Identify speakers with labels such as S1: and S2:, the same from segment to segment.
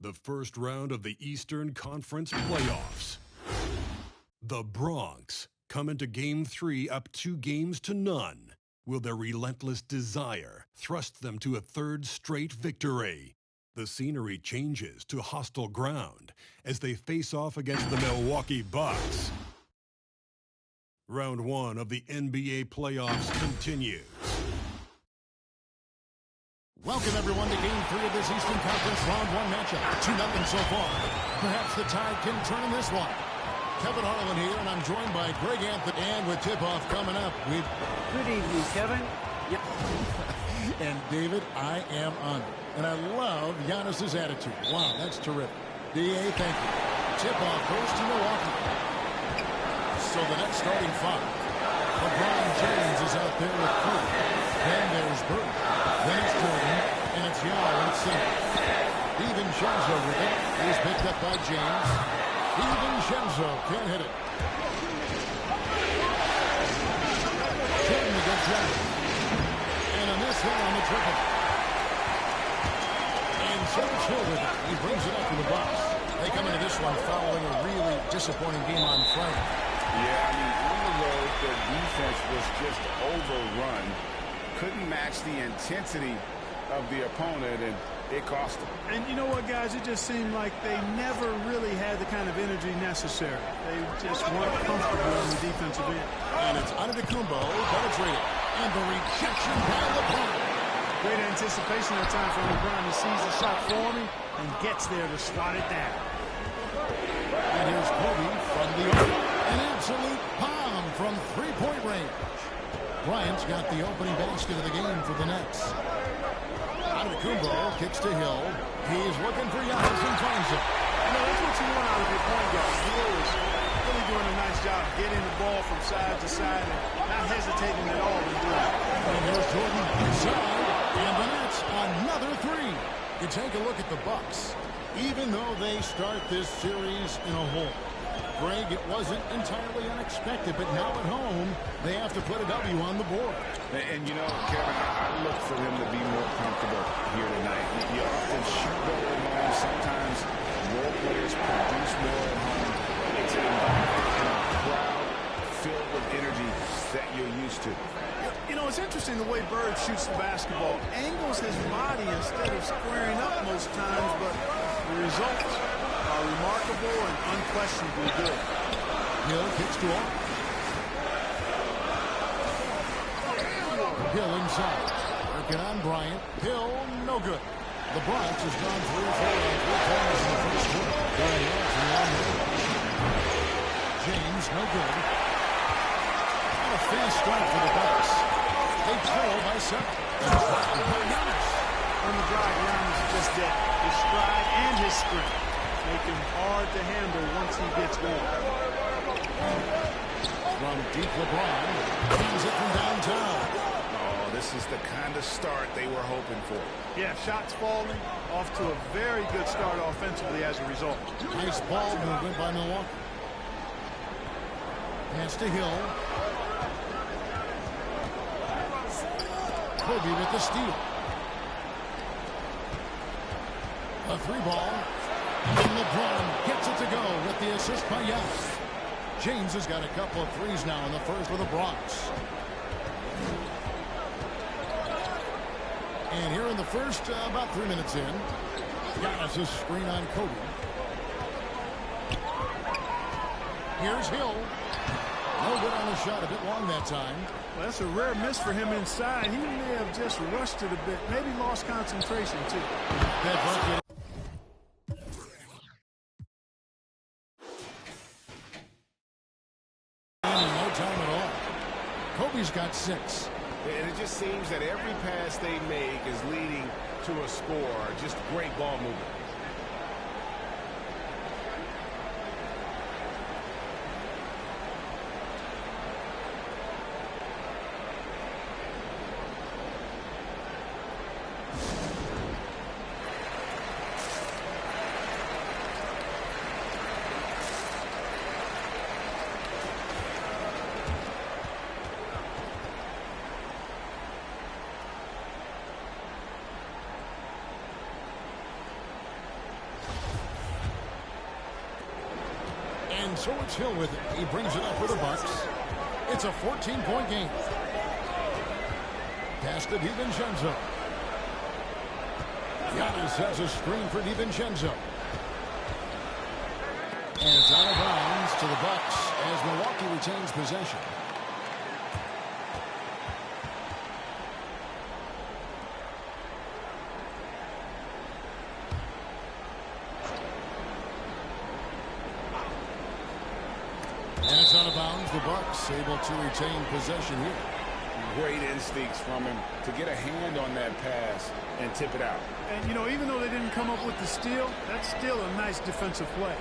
S1: The first round of the Eastern Conference playoffs. The Bronx come into Game 3 up 2-0. Will their relentless desire thrust them to a third straight victory? The scenery changes to hostile ground as they face off against the Milwaukee Bucks. Round 1 of the NBA playoffs continues.
S2: Welcome, everyone, to Game 3 of this Eastern Conference Round 1 matchup. 2-0 so far. Perhaps the tide can turn in this one. Kevin Harlan here, and I'm joined by Greg Anthony. And with tip-off coming up,
S3: Good evening, Kevin. Yep.
S2: And David, I am honored. And I love Giannis's attitude. Wow, that's terrific. D.A., thank you. Tip-off goes to Milwaukee. So the next starting five. LeBron James is out there with Curry. Then there's Bird. Then it's Jordan. And it's Yao in center. DiVincenzo with it. He's picked up by James. DiVincenzo can't hit it. Jordan a good job. And a miss hit on the triple. And so it's Hill with it. He brings it up to the Bucks. They come into this one following a really disappointing game on Friday.
S4: Yeah, I mean, on the road, their defense was just overrun. Couldn't match the intensity of the opponent, and it cost them.
S5: And you know what, guys? It just seemed like they never really had the kind of energy necessary. They just weren't comfortable on the defensive end.
S2: And it's Antetokounmpo penetrated. And the rejection by LeBron.
S5: Great anticipation that time for LeBron. He sees the shot forming and gets there to swat it down.
S2: And here's Kobe from the arc. An absolute bomb from three-point range. Bryant's got the opening basket of the game for the Nets. Antetokounmpo kicks to Hill. He's looking for Giannis and finds him.
S5: You know, that's what you want out of your point guard. Hill is really doing a nice job getting the ball from side to side and not hesitating at all in doing it.
S2: And here's Jordan inside. And the Nets, another three. You take a look at the Bucks. Even though they start this series in a hole, Greg, it wasn't entirely unexpected, but now at home, they have to put a W on the board.
S4: And you know, Kevin, I look for them to be more comfortable here tonight. You often shoot better at home. Sometimes role players produce more at home. It's an environment and a crowd filled with energy that you're used to.
S5: You know, it's interesting the way Bird shoots the basketball. Angles his body instead of squaring up most times, but the results are remarkable and unquestionably good.
S2: Hill kicks to off. Hill inside. Working on Bryant. Hill, no good. The Bronx has gone 3 or 4 on 3 pointers in the first quarter. James, no good. And a fast start for the Bucks. They trail by 7.
S5: On the drive, Giannis just did his stride and his sprint. Make him hard to handle once he gets going.
S2: From deep, LeBron brings it from downtown.
S4: Oh, this is the kind of start they were hoping for.
S5: Yeah, shots falling, off to a very good start offensively as a result.
S2: Nice ball movement by Milwaukee. Pass to Hill. Kobe with the steal. A 3-ball. And LeBron gets it to go with the assist by Giannis. James has got a couple of threes now in the first for the Bronx. And here in the first, about 3 minutes in, Giannis' screen on Kobe. Here's Hill. No good on the shot, a bit long that time.
S5: Well, that's a rare miss for him inside. He may have just rushed it a bit, maybe lost concentration too.
S2: That bucket. No time at all. Kobe's got 6.
S4: And it just seems that every pass they make is leading to a score. Just great ball movement.
S2: so it's Hill with it. He brings it up for the Bucks. It's a 14-point game. Pass to DiVincenzo. Giannis has a screen for DiVincenzo. And it's out of bounds to the Bucks as Milwaukee retains possession. And it's out of bounds. The Bucks able to retain possession here.
S4: Great instincts from him to get a hand on that pass and tip it out.
S5: And, you know, even though they didn't come up with the steal, that's still a nice defensive play.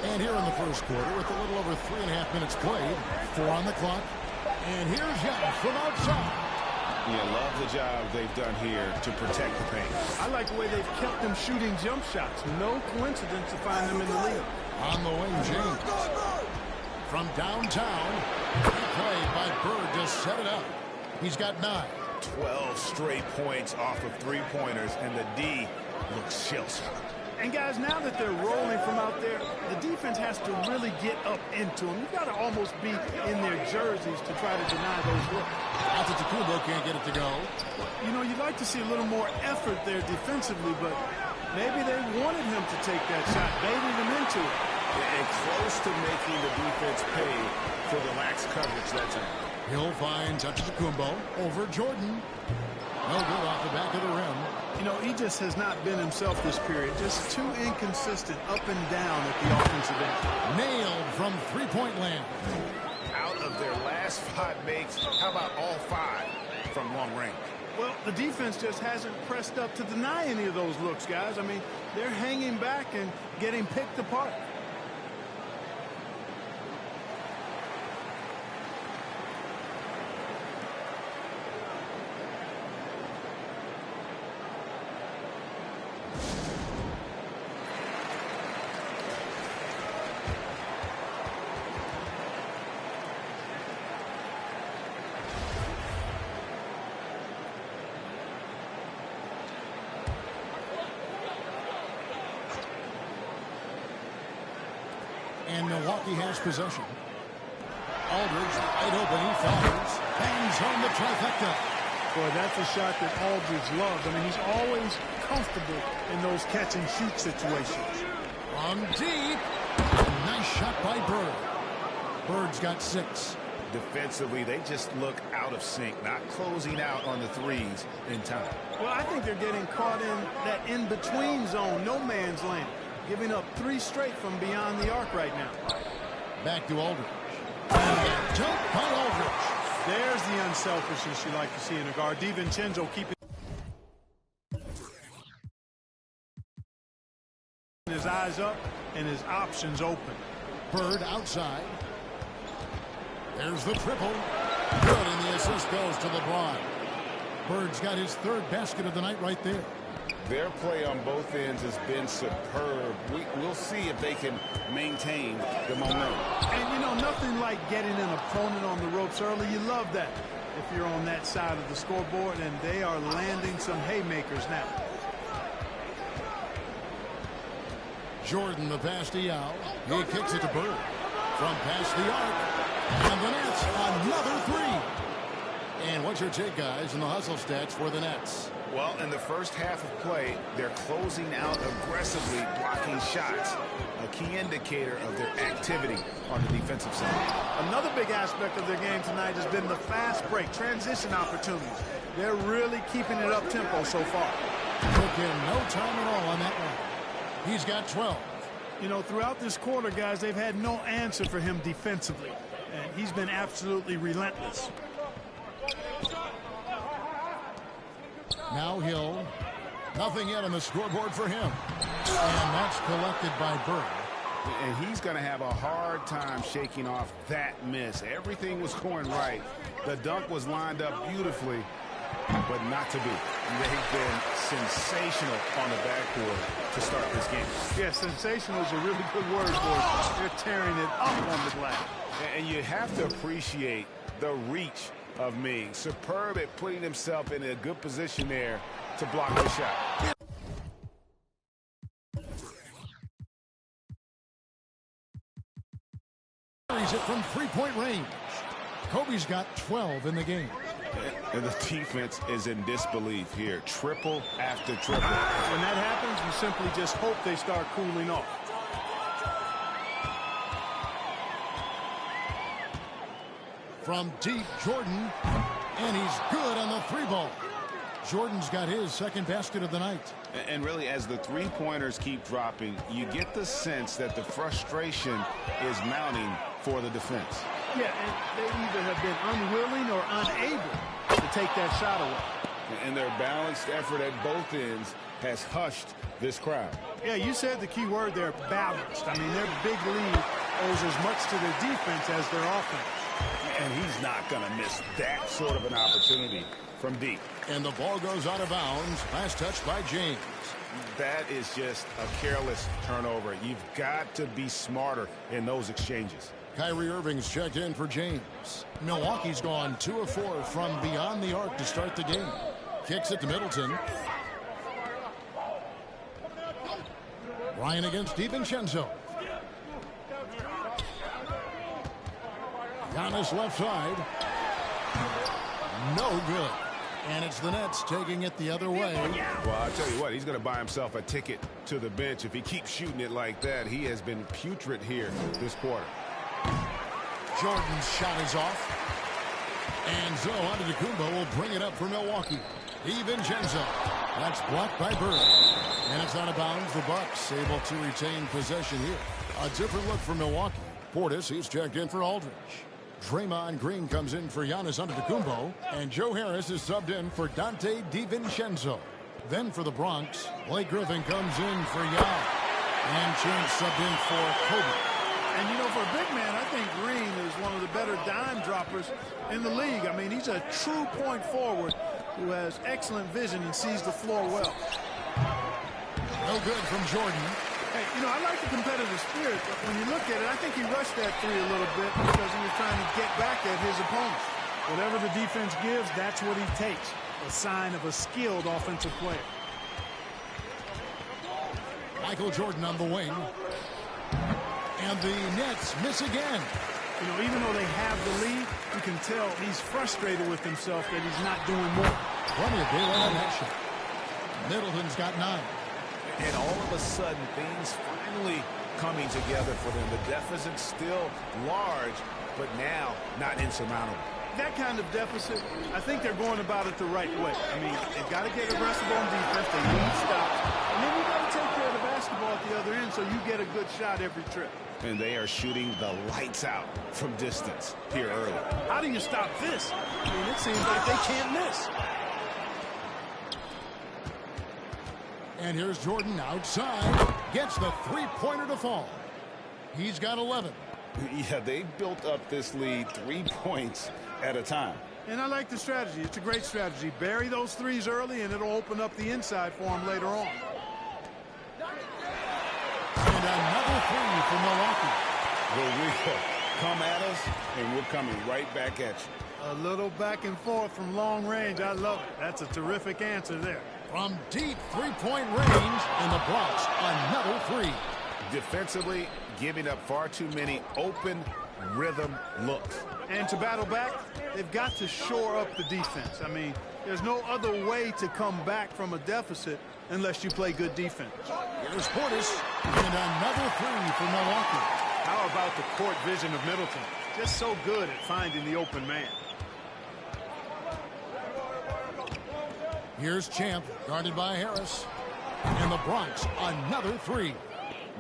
S2: And here in the first quarter, with a little over 3.5 minutes played, 4 on the clock. And here's Giannis from outside.
S4: Yeah, love the job they've done here to protect the paint.
S5: I like the way they've kept them shooting jump shots. No coincidence to find them in the league.
S2: On the wing, James. From downtown, great play by Bird to set it up. He's got 9.
S4: 12 straight points off of three-pointers, and the D looks shell-shocked.
S5: And, guys, now that they're rolling from out there, the defense has to really get up into them. You've got to almost be in their jerseys to try to deny those looks.
S2: Antetokounmpo can't get it to go.
S5: You know, you'd like to see a little more effort there defensively, but maybe they wanted him to take that shot, baiting him into it.
S4: And close to making the defense pay for the lax coverage that time.
S2: Hill finds Antetokounmpo over Jordan. No good off the back of the rim.
S5: You know, he just has not been himself this period. Just too inconsistent up and down at the offensive end.
S2: Nailed from three-point land.
S4: Out of their last 5 makes, how about all 5 from long range?
S5: Well, the defense just hasn't pressed up to deny any of those looks, guys. I mean, they're hanging back and getting picked apart.
S2: And Milwaukee has possession. Aldridge wide open. He fires. Bangs home the trifecta.
S5: Boy, that's a shot that Aldridge loves. I mean, he's always comfortable in those catch-and-shoot situations.
S2: From deep. Nice shot by Bird. Bird's got 6.
S4: Defensively, they just look out of sync, not closing out on the threes in time.
S5: Well, I think they're getting caught in that in-between zone, no man's land. Giving up 3 straight from beyond the arc right now.
S2: Back to Aldridge. And jump by Aldridge.
S5: There's the unselfishness you like to see in a guard. DiVincenzo keeping his eyes up and his options open.
S2: Bird outside. There's the triple. Good, and the assist goes to LeBron. Bird's got his 3rd basket of the night right there.
S4: Their play on both ends has been superb. We'll see if they can maintain the momentum.
S5: And, you know, nothing like getting an opponent on the ropes early. You love that if you're on that side of the scoreboard, and they are landing some haymakers now.
S2: Jordan, the pass to Yao. He kicks it to Bird. From past the arc. And the Nets, another 3. And what's your take, guys, in the hustle stats for the Nets?
S4: Well, in the first half of play, they're closing out aggressively, blocking shots. A key indicator of their activity on the defensive side.
S5: Another big aspect of their game tonight has been the fast break, transition opportunities. They're really keeping it up-tempo so far.
S2: Took him no time at all on that one. He's got 12.
S5: You know, throughout this quarter, guys, they've had no answer for him defensively. And he's been absolutely relentless.
S2: Now Hill. Nothing yet on the scoreboard for him. And that's collected by Bird.
S4: And he's going to have a hard time shaking off that miss. Everything was going right. The dunk was lined up beautifully, but not to be. They've been sensational on the backboard to start this game.
S5: Yeah, sensational is a really good word for it. They're tearing it up on the glass.
S4: And you have to appreciate the reach of Ming. Superb at putting himself in a good position there to block the shot.
S2: from three-point range. Kobe's got 12 in the game.
S4: And the defense is in disbelief here. Triple after triple.
S5: When that happens, you simply just hope they start cooling off.
S2: From deep, Jordan, and he's good on the three ball. Jordan's got his second basket of the night.
S4: And really, as the three-pointers keep dropping, you get the sense that the frustration is mounting for the defense.
S5: Yeah, and they either have been unwilling or unable to take that shot away.
S4: And their balanced effort at both ends has hushed this crowd.
S5: Yeah, you said the key word there, balanced. I mean, their big lead owes as much to their defense as their offense.
S4: And he's not going to miss that sort of an opportunity from deep.
S2: And the ball goes out of bounds. Last touch by James.
S4: That is just a careless turnover. You've got to be smarter in those exchanges.
S2: Kyrie Irving's checked in for James. Milwaukee's gone 2 of 4 from beyond the arc to start the game. Kicks it to Middleton. Ryan against DiVincenzo. Giannis left side. No good. And it's the Nets taking it the other way.
S4: Well, I'll tell you what, he's going to buy himself a ticket to the bench. If he keeps shooting it like that, he has been putrid here this quarter.
S2: Jordan's shot is off. And so Antetokounmpo will bring it up for Milwaukee. DiVincenzo. That's blocked by Bird. And it's out of bounds. The Bucks able to retain possession here. A different look for Milwaukee. Portis, he's checked in for Aldridge. Draymond Green comes in for Giannis Antetokounmpo. And Joe Harris is subbed in for Dante DiVincenzo. Then for the Bronx, Blake Griffin comes in for Yao. And James subbed in for Kobe.
S5: And, you know, for a big man, I think Green is one of the better dime droppers in the league. I mean, he's a true point forward who has excellent vision and sees the floor well.
S2: No good from Jordan.
S5: Hey, you know, I like the competitive spirit, but when you look at it, I think he rushed that three a little bit because he was trying to get back at his opponent. Whatever the defense gives, that's what he takes. A sign of a skilled offensive player.
S2: Michael Jordan on the wing. And the Nets miss again.
S5: You know, even though they have the lead, you can tell he's frustrated with himself that he's not doing more.
S2: Plenty of daylight on that shot. Middleton's got 9.
S4: And all of a sudden, things finally coming together for them. The deficit's still large, but now not insurmountable.
S5: That kind of deficit, I think they're going about it the right way. I mean, they've got to get aggressive on defense. They need stops. And then you got to take care of the basketball at the other end so you get a good shot every trip.
S4: And they are shooting the lights out from distance here early.
S5: How do you stop this? I mean, it seems like they can't miss.
S2: And here's Jordan outside. Gets the three-pointer to fall. He's got 11.
S4: Yeah, they built up this lead 3 points at a time.
S5: And I like the strategy. It's a great strategy. Bury those threes early, and it'll open up the inside for them later on.
S2: And another three for Milwaukee.
S4: Well, we come at us, and we're coming right back at you.
S5: A little back and forth from long range. I love it. That's a terrific answer there.
S2: From deep three-point range in the Bronx, another three.
S4: Defensively, giving up far too many open rhythm looks.
S5: And to battle back, they've got to shore up the defense. I mean, there's no other way to come back from a deficit unless you play good defense.
S2: Here's Portis, and another three for Milwaukee.
S5: How about the court vision of Middleton? Just so good at finding the open man.
S2: Here's Champ, guarded by Harris. And the Bronx, another three.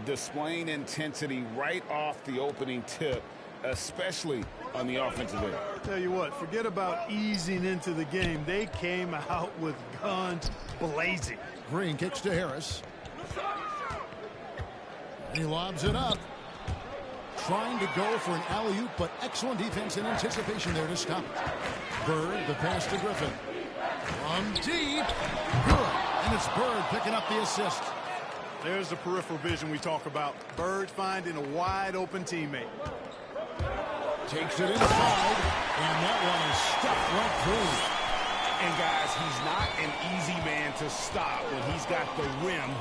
S4: Displaying intensity right off the opening tip, especially on the offensive end.
S5: Tell you what, forget about easing into the game. They came out with guns blazing.
S2: Green kicks to Harris. He lobs it up. Trying to go for an alley-oop, but excellent defense and anticipation there to stop it. Bird, the pass to Griffin. From deep. Good. And it's Bird picking up the assist.
S5: There's the peripheral vision we talk about. Bird finding a wide-open teammate.
S2: Takes it inside, and that one is stuffed right through.
S4: And, guys, he's not an easy man to stop when he's got the rim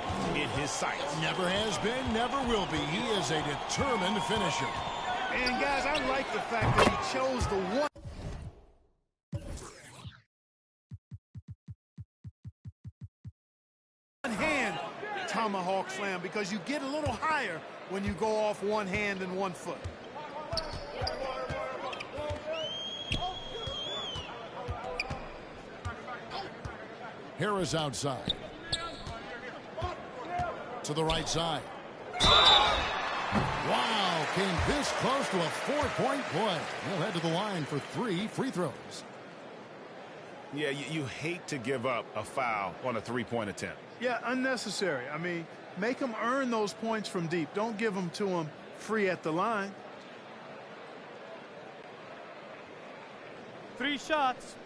S4: in his sights.
S2: Never has been, never will be. He is a determined finisher.
S5: And, guys, I like the fact that he chose the one hand tomahawk slam because you get a little higher when you go off one hand and one foot.
S2: Harris outside. To the right side. Wow, came this close to a 4-point play. He'll head to the line for 3 free throws.
S4: Yeah, you hate to give up a foul on a three-point attempt.
S5: Yeah, unnecessary. I mean, make them earn those points from deep. Don't give them to them free at the line.
S3: 3 shots.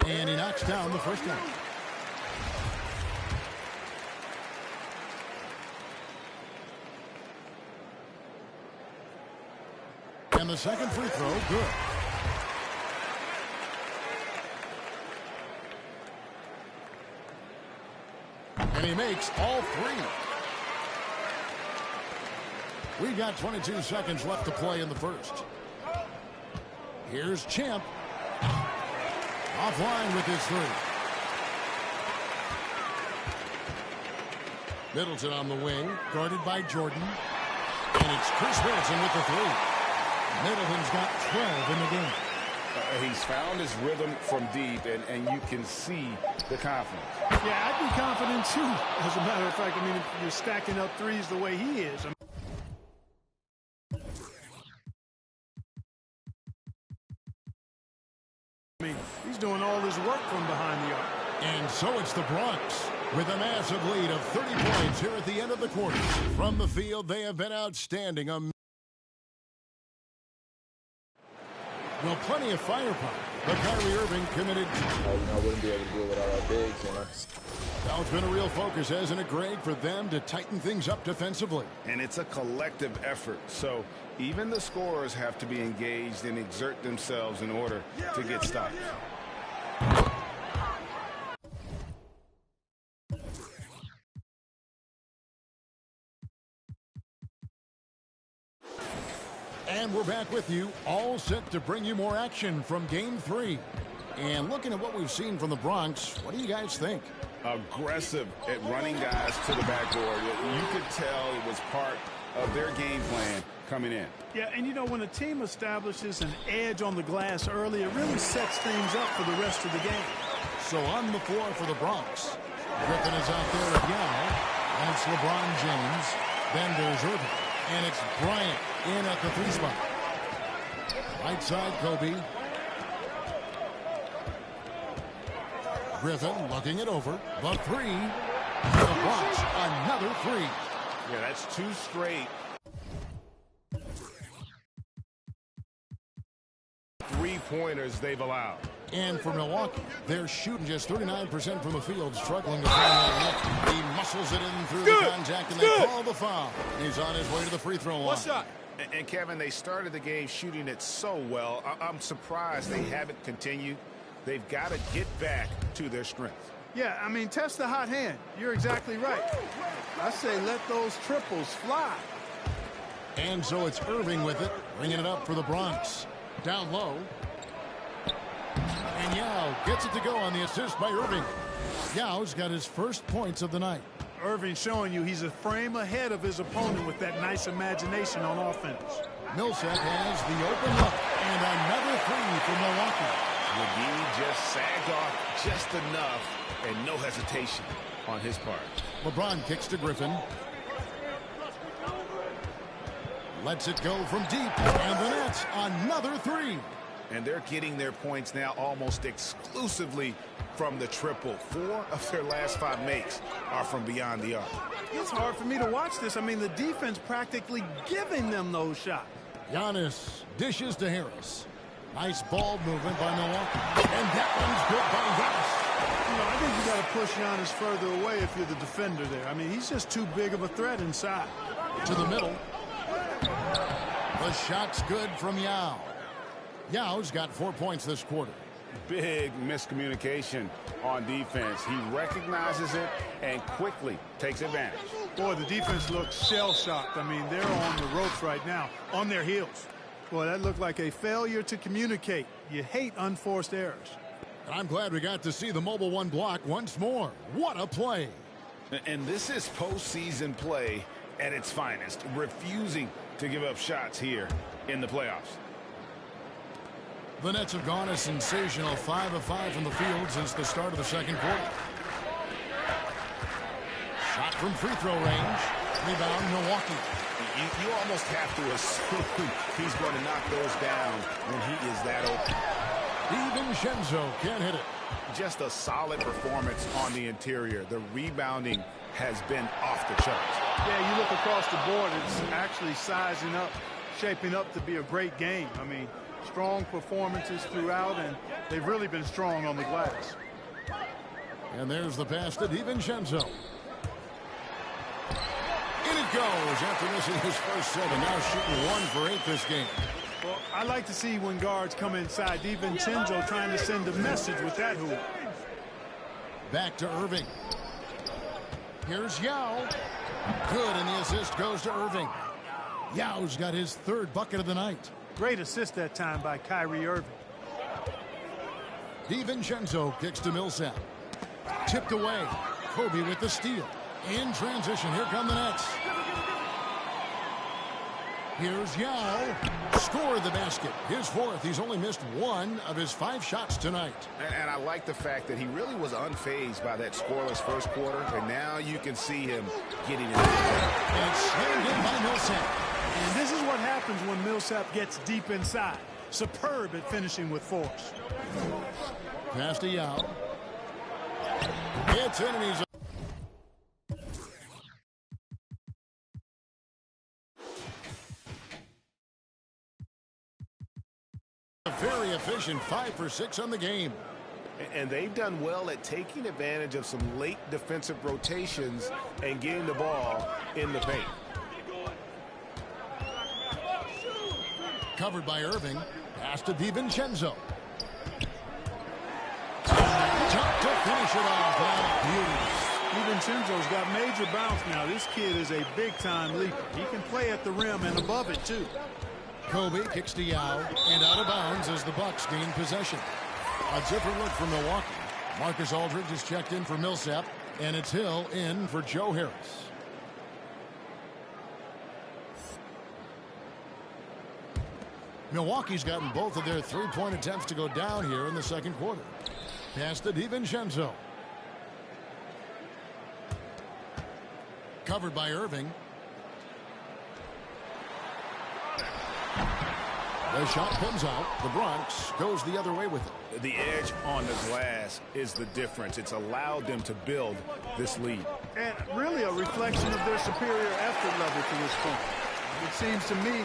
S2: And he knocks down the first one. And the second free throw, good. And he makes all 3. We've got 22 seconds left to play in the first. Here's Champ. Offline with his 3. Middleton on the wing, guarded by Jordan. And it's Chris Middleton with the 3. Middleton's got 12 in the game.
S4: He's found his rhythm from deep, and you can see the confidence.
S5: Yeah, I'd be confident, too. As a matter of fact, I mean, if you're stacking up threes the way he is. I mean, he's doing all his work from behind the arc.
S2: And so it's the Bronx with a massive lead of 30 points here at the end of the quarter. From the field, they have been outstanding. Well, plenty of firepower, but Kyrie Irving committed.
S6: I wouldn't be able to do it without our bigs.
S2: Now it's been a real focus, hasn't it, Greg, for them to tighten things up defensively?
S4: And it's a collective effort. So even the scorers have to be engaged and exert themselves in order to get stops.
S2: And we're back with you, all set to bring you more action from Game 3. And looking at what we've seen from the Bronx, what do you guys think?
S4: Aggressive at running guys to the backboard. You could tell it was part of their game plan coming in.
S5: Yeah, and you know, when a team establishes an edge on the glass early, it really sets things up for the rest of the game.
S2: So on the floor for the Bronx, Griffin is out there with Yao. That's LeBron James. Then there's Irving. And it's Bryant in at the 3 spot. Right side, Kobe. Griffin looking it over. The 3. The Bronx, another 3.
S4: Yeah, that's 2 straight. 3-pointers they've allowed.
S2: And for Milwaukee, they're shooting just 39% from the field, struggling to find that net. He muscles it in through the contact, and they call the foul. He's on his way to the free throw line.
S5: What's up?
S4: And Kevin, they started the game shooting it so well. I'm surprised they haven't continued. They've got to get back to their strength.
S5: Yeah, I mean, test the hot hand. You're exactly right. I say let those triples fly.
S2: And so it's Irving with it, bringing it up for the Bronx. Down low. And Yao gets it to go on the assist by Irving. Yao's got his first points of the night.
S5: Irving showing you he's a frame ahead of his opponent with that nice imagination on offense.
S2: Millsap has the open look, and another 3 for Milwaukee.
S4: McGee just sagged off just enough, and no hesitation on his part.
S2: LeBron kicks to Griffin. Lets it go from deep, and the Nets another 3.
S4: And they're getting their points now almost exclusively from the triple. 4 of their last 5 makes are from beyond the arc.
S5: It's hard for me to watch this. I mean, the defense practically giving them those shots.
S2: Giannis dishes to Harris. Nice ball movement by Milwaukee. And that one's good by Giannis.
S5: You know, I think you got to push Giannis further away if you're the defender there. I mean, he's just too big of a threat inside.
S2: To the middle. The shot's good from Yao. Yao's got 4 points this quarter.
S4: Big miscommunication on defense. He recognizes it and quickly takes advantage.
S5: Boy, the defense looks shell-shocked. I mean, they're on the ropes right now, on their heels. Boy, that looked like a failure to communicate. You hate unforced errors.
S2: I'm glad we got to see the mobile one block once more. What a play.
S4: And this is postseason play at its finest, refusing to give up shots here in the playoffs.
S2: The Nets have gone a sensational 5 of 5 from the field since the start of the second quarter. Shot from free throw range. Rebound, Milwaukee.
S4: You almost have to assume he's going to knock those down when he is that open.
S2: DiVincenzo can't hit it.
S4: Just a solid performance on the interior. The rebounding has been off the charts.
S5: Yeah, you look across the board, it's actually sizing up, shaping up to be a great game. I mean, strong performances throughout, and they've really been strong on the glass.
S2: And there's the pass to DiVincenzo. In it goes after missing his first set, and now shooting 1 for 8 this game.
S5: Well, I like to see when guards come inside. DiVincenzo trying to send a message with that hoop.
S2: Back to Irving. Here's Yao. Good, and the assist goes to Irving. Yao's got his 3rd bucket of the night.
S5: Great assist that time by Kyrie Irving.
S2: DiVincenzo kicks to Millsap. Tipped away. Kobe with the steal. In transition, here come the Nets. Here's Yao. Scored the basket. His 4th. He's only missed 1 of his 5 shots tonight.
S4: And I like the fact that he really was unfazed by that scoreless first quarter. And now you can see him getting it.
S2: And it's slammed in by Millsap.
S5: And this is what happens when Millsap gets deep inside. Superb at finishing with force.
S2: Pass to Yao. It's in, and he's a very efficient 5 for 6 on the game.
S4: And they've done well at taking advantage of some late defensive rotations and getting the ball in the paint.
S2: Covered by Irving. Pass to DiVincenzo. Top to finish it off. Wow, beauty.
S5: DiVincenzo's got major bounce now. This kid is a big-time leaper. He can play at the rim and above it, too.
S2: Kobe kicks to Yao, and out of bounds as the Bucks gain possession. A different look for Milwaukee. Marcus Aldridge has checked in for Millsap, and it's Hill in for Joe Harris. Milwaukee's gotten both of their 3-point attempts to go down here in the second quarter. Pass to DiVincenzo. Covered by Irving. The shot comes out. The Bronx goes the other way with it.
S4: The edge on the glass is the difference. It's allowed them to build this lead.
S5: And really a reflection of their superior effort level to this point. It seems to me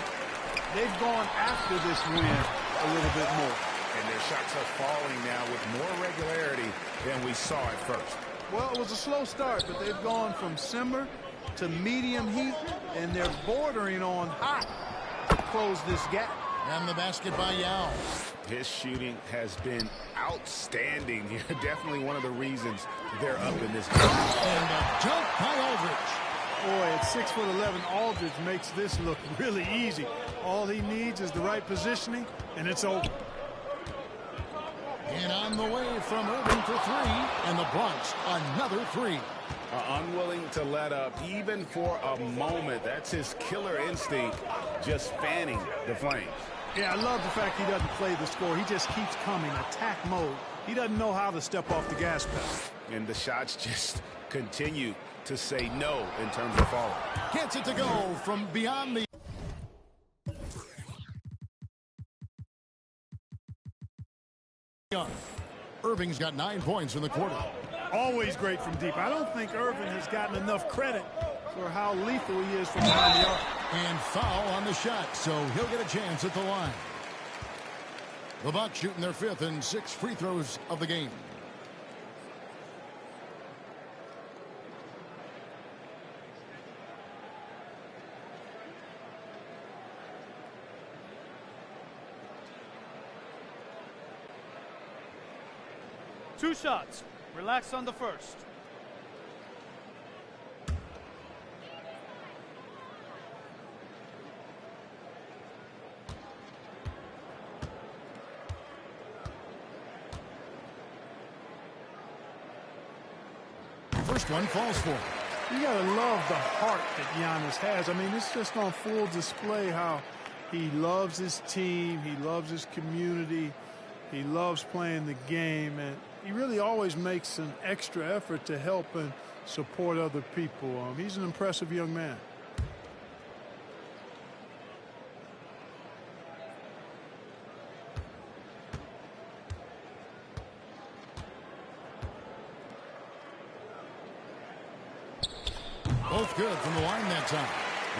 S5: they've gone after this win a little bit more.
S4: And their shots are falling now with more regularity than we saw at first.
S5: Well, it was a slow start, but they've gone from simmer to medium heat, and they're bordering on hot to close this gap.
S2: And the basket by Yao.
S4: His shooting has been outstanding. Definitely one of the reasons they're up in this game.
S2: And a dunk by Aldridge.
S5: Boy, at 6'11", Aldridge makes this look really easy. All he needs is the right positioning, and it's over.
S2: And on the way from Irving for 3, and the Bronx another 3.
S4: Unwilling to let up even for a moment. That's his killer instinct, just fanning the flames.
S5: Yeah, I love the fact he doesn't play the score. He just keeps coming, attack mode. He doesn't know how to step off the gas pedal.
S4: And the shots just continue to say no in terms of falling.
S2: Gets it to go from beyond the... Irving's got 9 points in the quarter.
S5: Always great from deep. I don't think Irving has gotten enough credit for how lethal he is from behind the arc.
S2: And foul on the shot, so he'll get a chance at the line. The Bucks shooting their 5th and 6th free throws of the game.
S3: 2 shots. Relax on the first.
S2: First one falls for him.
S5: You got to love the heart that Giannis has. I mean, it's just on full display how he loves his team, he loves his community, he loves playing the game, and he really always makes an extra effort to help and support other people. He's an impressive young man.
S2: Both good from the line that time.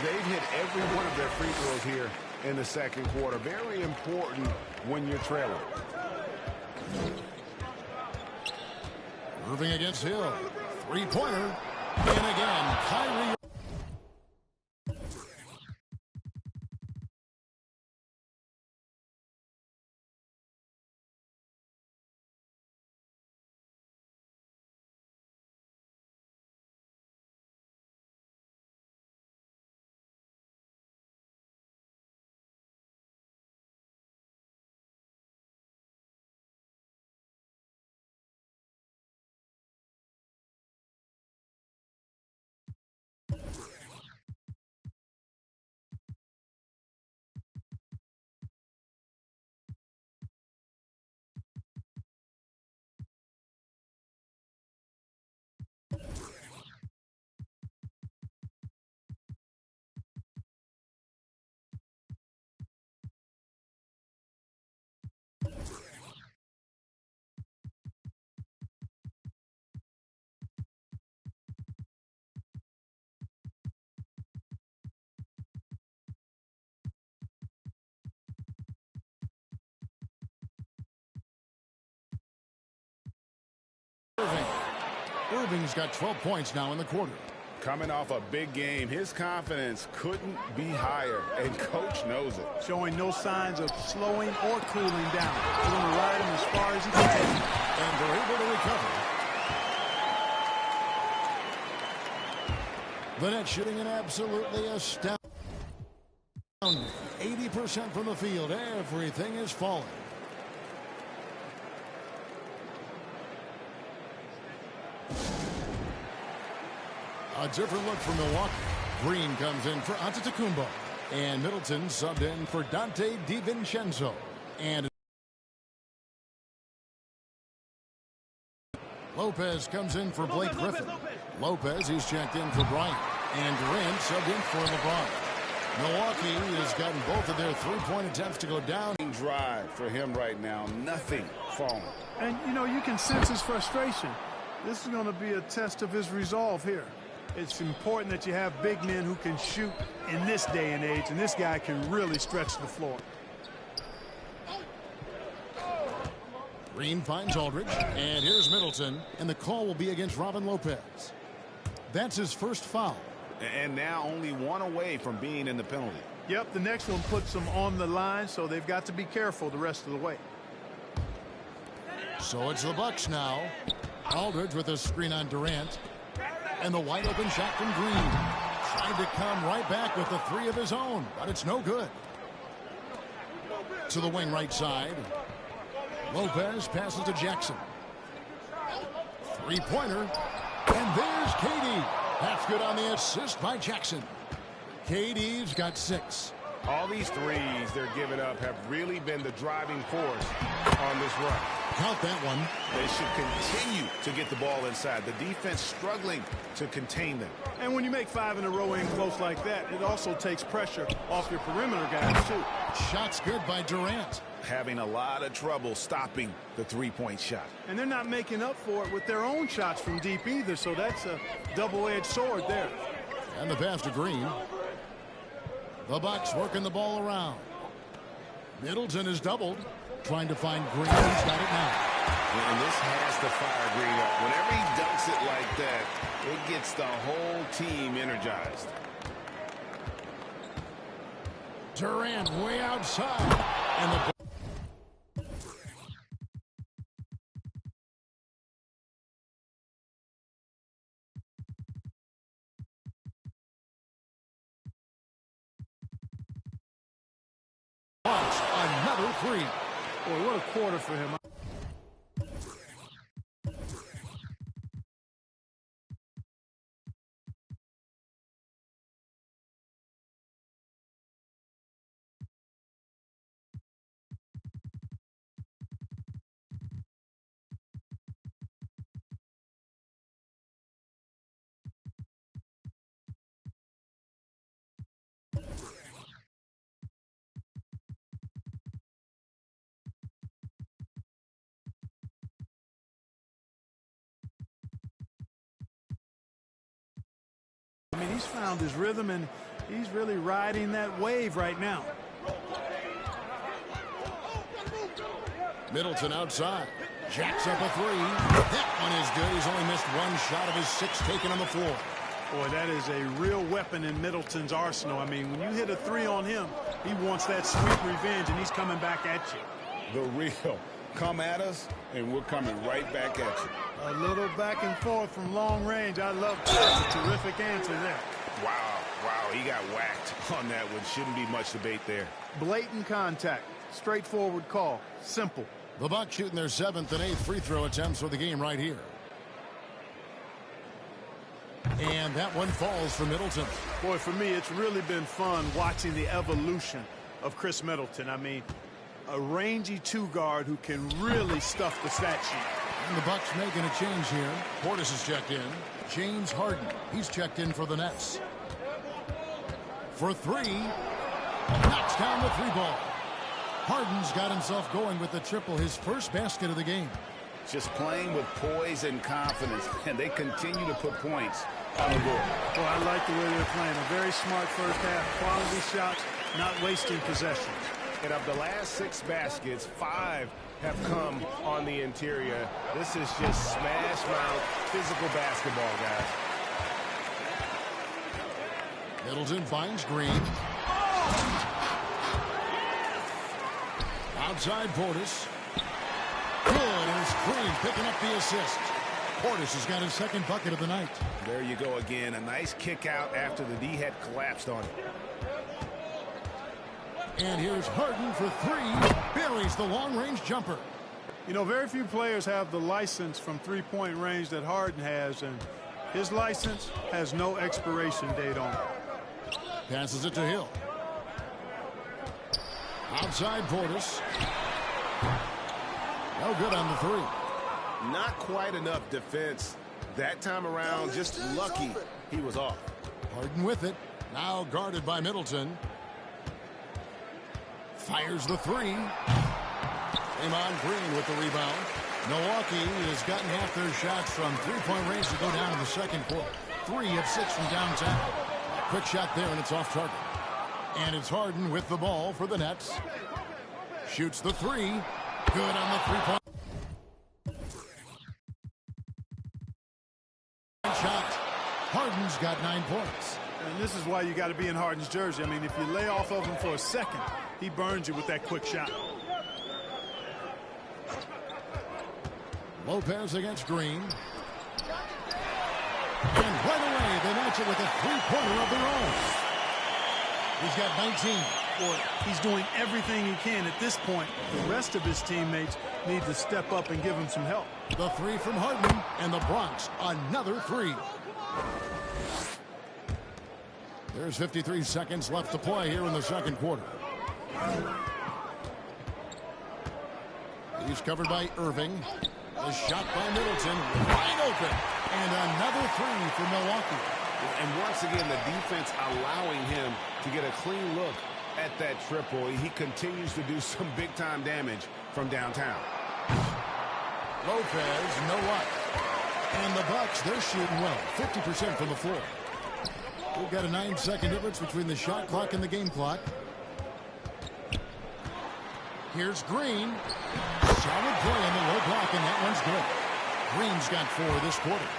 S4: They've hit every one of their free throws here in the second quarter. Very important when you're trailing.
S2: Irving against Hill. Three-pointer. And again, Kyrie. Irving's got 12 points now in the quarter.
S4: Coming off a big game, his confidence couldn't be higher, and coach knows it.
S5: Showing no signs of slowing or cooling down. He's going to ride him as far as he can take him.
S2: And they're able to recover. The net shooting an absolutely astounding 80% from the field. Everything is falling. A different look from Milwaukee. Green comes in for Antetokounmpo. And Middleton subbed in for Dante DiVincenzo. And Lopez comes in for Blake Griffin. Lopez, he's checked in for Bryant. And Durant subbed in for LeBron. Milwaukee has gotten both of their three-point attempts to go down.
S4: Drive for him right now. Nothing falling.
S5: And, you know, you can sense his frustration. This is going to be a test of his resolve here. It's important that you have big men who can shoot in this day and age, and this guy can really stretch the floor.
S2: Green finds Aldridge, and here's Middleton, and the call will be against Robin Lopez. That's his first foul.
S4: And now only one away from being in the penalty.
S5: Yep, the next one puts them on the line, so they've got to be careful the rest of the way.
S2: So it's the Bucks now. Aldridge with a screen on Durant. And the wide open shot from Green. Trying to come right back with the three of his own, but it's no good. To the wing right side. Lopez passes to Jackson. Three-pointer. And there's KD. That's good on the assist by Jackson. KD's got 6.
S4: All these threes they're giving up have really been the driving force on this run.
S2: Count that one.
S4: They should continue to get the ball inside. The defense struggling to contain them.
S5: And when you make 5 in a row in close like that, it also takes pressure off your perimeter guys, too.
S2: Shot's good by Durant.
S4: Having a lot of trouble stopping the three-point shot.
S5: And they're not making up for it with their own shots from deep either, so that's a double-edged sword there.
S2: And the pass to Green. The Bucks working the ball around. Middleton is doubled. Trying to find Green. He's got it now.
S4: And this has to fire Green up. Whenever he dunks it like that, it gets the whole team energized.
S2: Durant way outside. And the three.
S5: Boy, what a quarter for him. I mean, he's found his rhythm, and he's really riding that wave right now.
S2: Middleton outside. Jacks up a three. That one is good. He's only missed one shot of his 6 taken on the floor.
S5: Boy, that is a real weapon in Middleton's arsenal. I mean, when you hit a 3 on him, he wants that sweet revenge, and he's coming back at you.
S4: The real. Come at us, and we're coming right back at you.
S5: A little back and forth from long range. I love that. That's a terrific answer there.
S4: Wow, he got whacked on that one. Shouldn't be much debate there.
S5: Blatant contact. Straightforward call. Simple.
S2: The Bucks shooting their 7th and 8th free throw attempts for the game right here. And that one falls for Middleton.
S5: Boy, for me, it's really been fun watching the evolution of Chris Middleton. I mean, a rangy 2-guard who can really stuff the stat sheet.
S2: And the Bucks making a change here. Portis is checked in. James Harden, he's checked in for the Nets. For 3, knocks down the 3 ball. Harden's got himself going with the triple, his first basket of the game.
S4: Just playing with poise and confidence, and they continue to put points on the board.
S5: Well, I like the way they're playing. A very smart first half. Quality shots, not wasting possessions.
S7: And of the last 6 baskets, 5 have come on the interior. This is just smash mouth physical basketball, guys.
S2: Middleton finds Green. Outside Portis. Good, and it's Green picking up the assist. Portis has got his 2nd bucket of the night.
S4: There you go again. A nice kick out after the D had collapsed on it.
S2: And here's Harden for 3. Buries the long-range jumper.
S5: You know, very few players have the license from three-point range that Harden has, and his license has no expiration date on it.
S2: Passes it to Hill. Outside Portis. No good on the 3.
S7: Not quite enough defense that time around. Just lucky he was off.
S2: Harden with it. Now guarded by Middleton. Fires the 3. Draymond Green with the rebound. Milwaukee has gotten half their shots from three-point range to go down in the 2nd quarter. 3 of 6 from downtown. Quick shot there, and it's off target. And it's Harden with the ball for the Nets. Shoots the 3. Good on the 3-point shot. Harden's got 9 points.
S5: And this is why you got to be in Harden's jersey. I mean, if you lay off of him for a second, he burns you with that quick shot.
S2: Lopez against Green. And right away, they match it with a 3-pointer of their own. He's got 19.
S5: Boy, he's doing everything he can at this point. The rest of his teammates need to step up and give him some help.
S2: The 3 from Harden, and the Bronx, another 3. There's 53 seconds left to play here in the 2nd quarter. He's covered by Irving. The shot by Middleton, wide open. And another 3 for Milwaukee.
S7: And once again, the defense allowing him to get a clean look at that triple. He continues to do some big-time damage from downtown.
S2: Lopez, no luck. And the Bucks, they're shooting well, 50% from the floor. We've got a 9-second difference between the shot clock and the game clock. Here's Green. Solid play on the low block, and that one's good. Green's got 4 this quarter.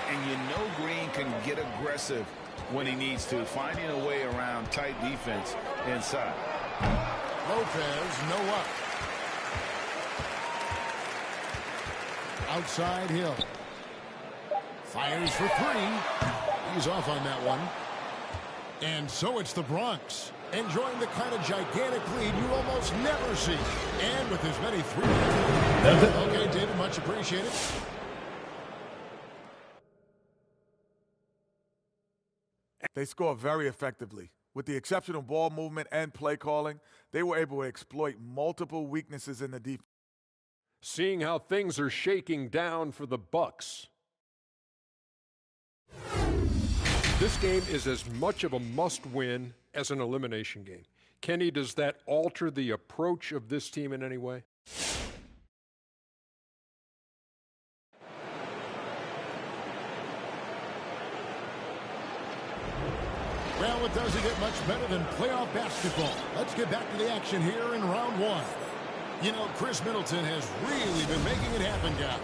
S4: And you know Green can get aggressive when he needs to, finding a way around tight defense inside.
S2: Lopez, no luck. Outside Hill. Fires for 3. He's off on that one. And so it's the Bronx Enjoying the kind of gigantic lead you almost never see. And with as many three. Okay, David, much appreciated.
S8: They score very effectively. With the exceptional ball movement and play calling, they were able to exploit multiple weaknesses in the defense.
S9: Seeing how things are shaking down for the Bucks. This game is as much of a must-win as an elimination game. Kenny, does that alter the approach of this team in any way?
S2: Well, it doesn't get much better than playoff basketball. Let's get back to the action here in round one. You know, Chris Middleton has really been making it happen, guys.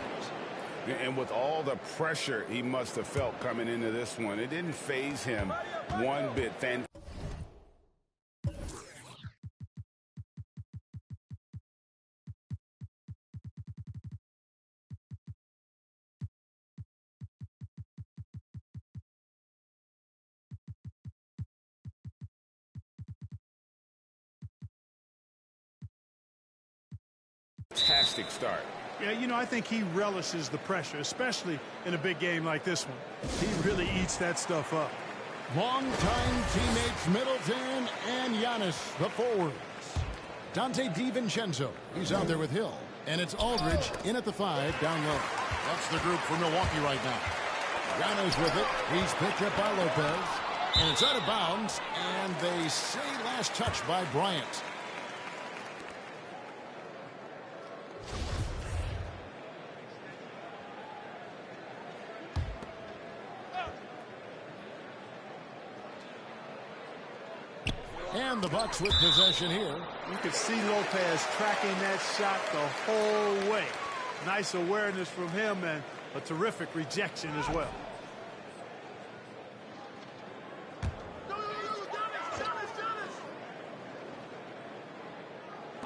S7: And with all the pressure he must have felt coming into this one, it didn't faze him one bit. Fantastic start.
S5: Yeah, you know, I think he relishes the pressure, especially in a big game like this one. He really eats that stuff up.
S2: Longtime teammates Middleton and Giannis, the forwards. Dante DiVincenzo, he's out there with Hill. And it's Aldridge in at the 5, down low. That's the group for Milwaukee right now. Giannis with it. He's picked up by Lopez. And it's out of bounds. And they say last touch by Bryant. And the Bucks with possession here.
S5: You could see Lopez tracking that shot the whole way. Nice awareness from him and a terrific rejection as well.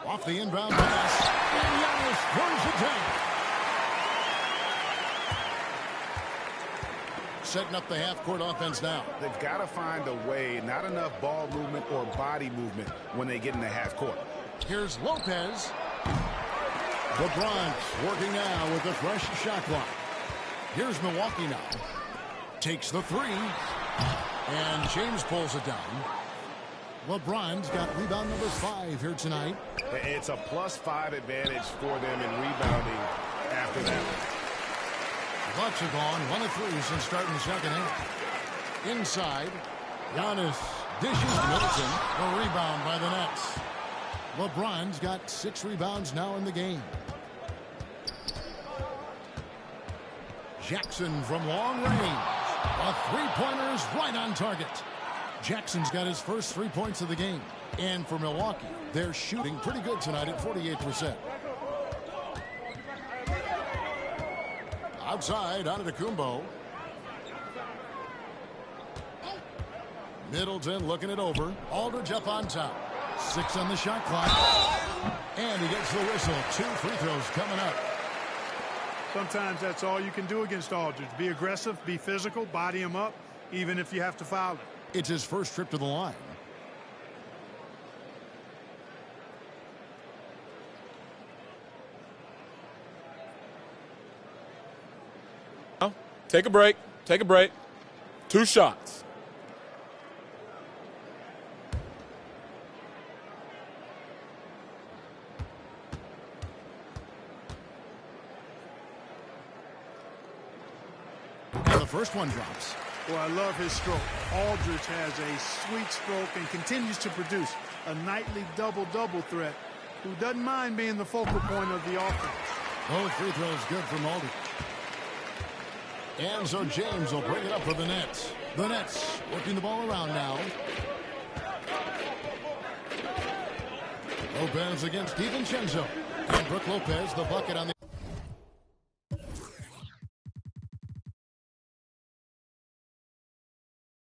S5: Off the inbound pass. And Giannis throws it down. Setting up the half-court offense now.
S7: They've got to find a way, not enough ball movement or body movement when they get in the half-court.
S2: Here's Lopez. The Bronx working now with a fresh shot clock. Here's Milwaukee now. Takes the 3. And James pulls it down. LeBron's got rebound number 5 here tonight.
S7: It's a +5 advantage for them in rebounding after that one.
S2: Bucks are gone 1 of 3 since starting the second half. Inside, Giannis dishes Middleton. A rebound by the Nets. LeBron's got 6 rebounds now in the game. Jackson from long range. A three-pointer's right on target. Jackson's got his first 3 points of the game. And for Milwaukee, they're shooting pretty good tonight at 48%. Outside, Antetokounmpo. Middleton looking it over. Aldridge up on top. 6 on the shot clock. And he gets the whistle. 2 free throws coming up.
S5: Sometimes that's all you can do against Aldridge. Be aggressive, be physical, body him up, even if you have to foul him.
S2: It's his first trip to the line.
S6: Take a break. Take a break. 2 shots.
S2: And the first one drops.
S5: Well, I love his stroke. Aldridge has a sweet stroke and continues to produce a nightly double-double threat who doesn't mind being the focal point of the offense.
S2: Both free throws good from Aldridge. And so James will bring it up for the Nets. The Nets working the ball around now. Lopez against DiVincenzo. And Brook Lopez, the bucket on the...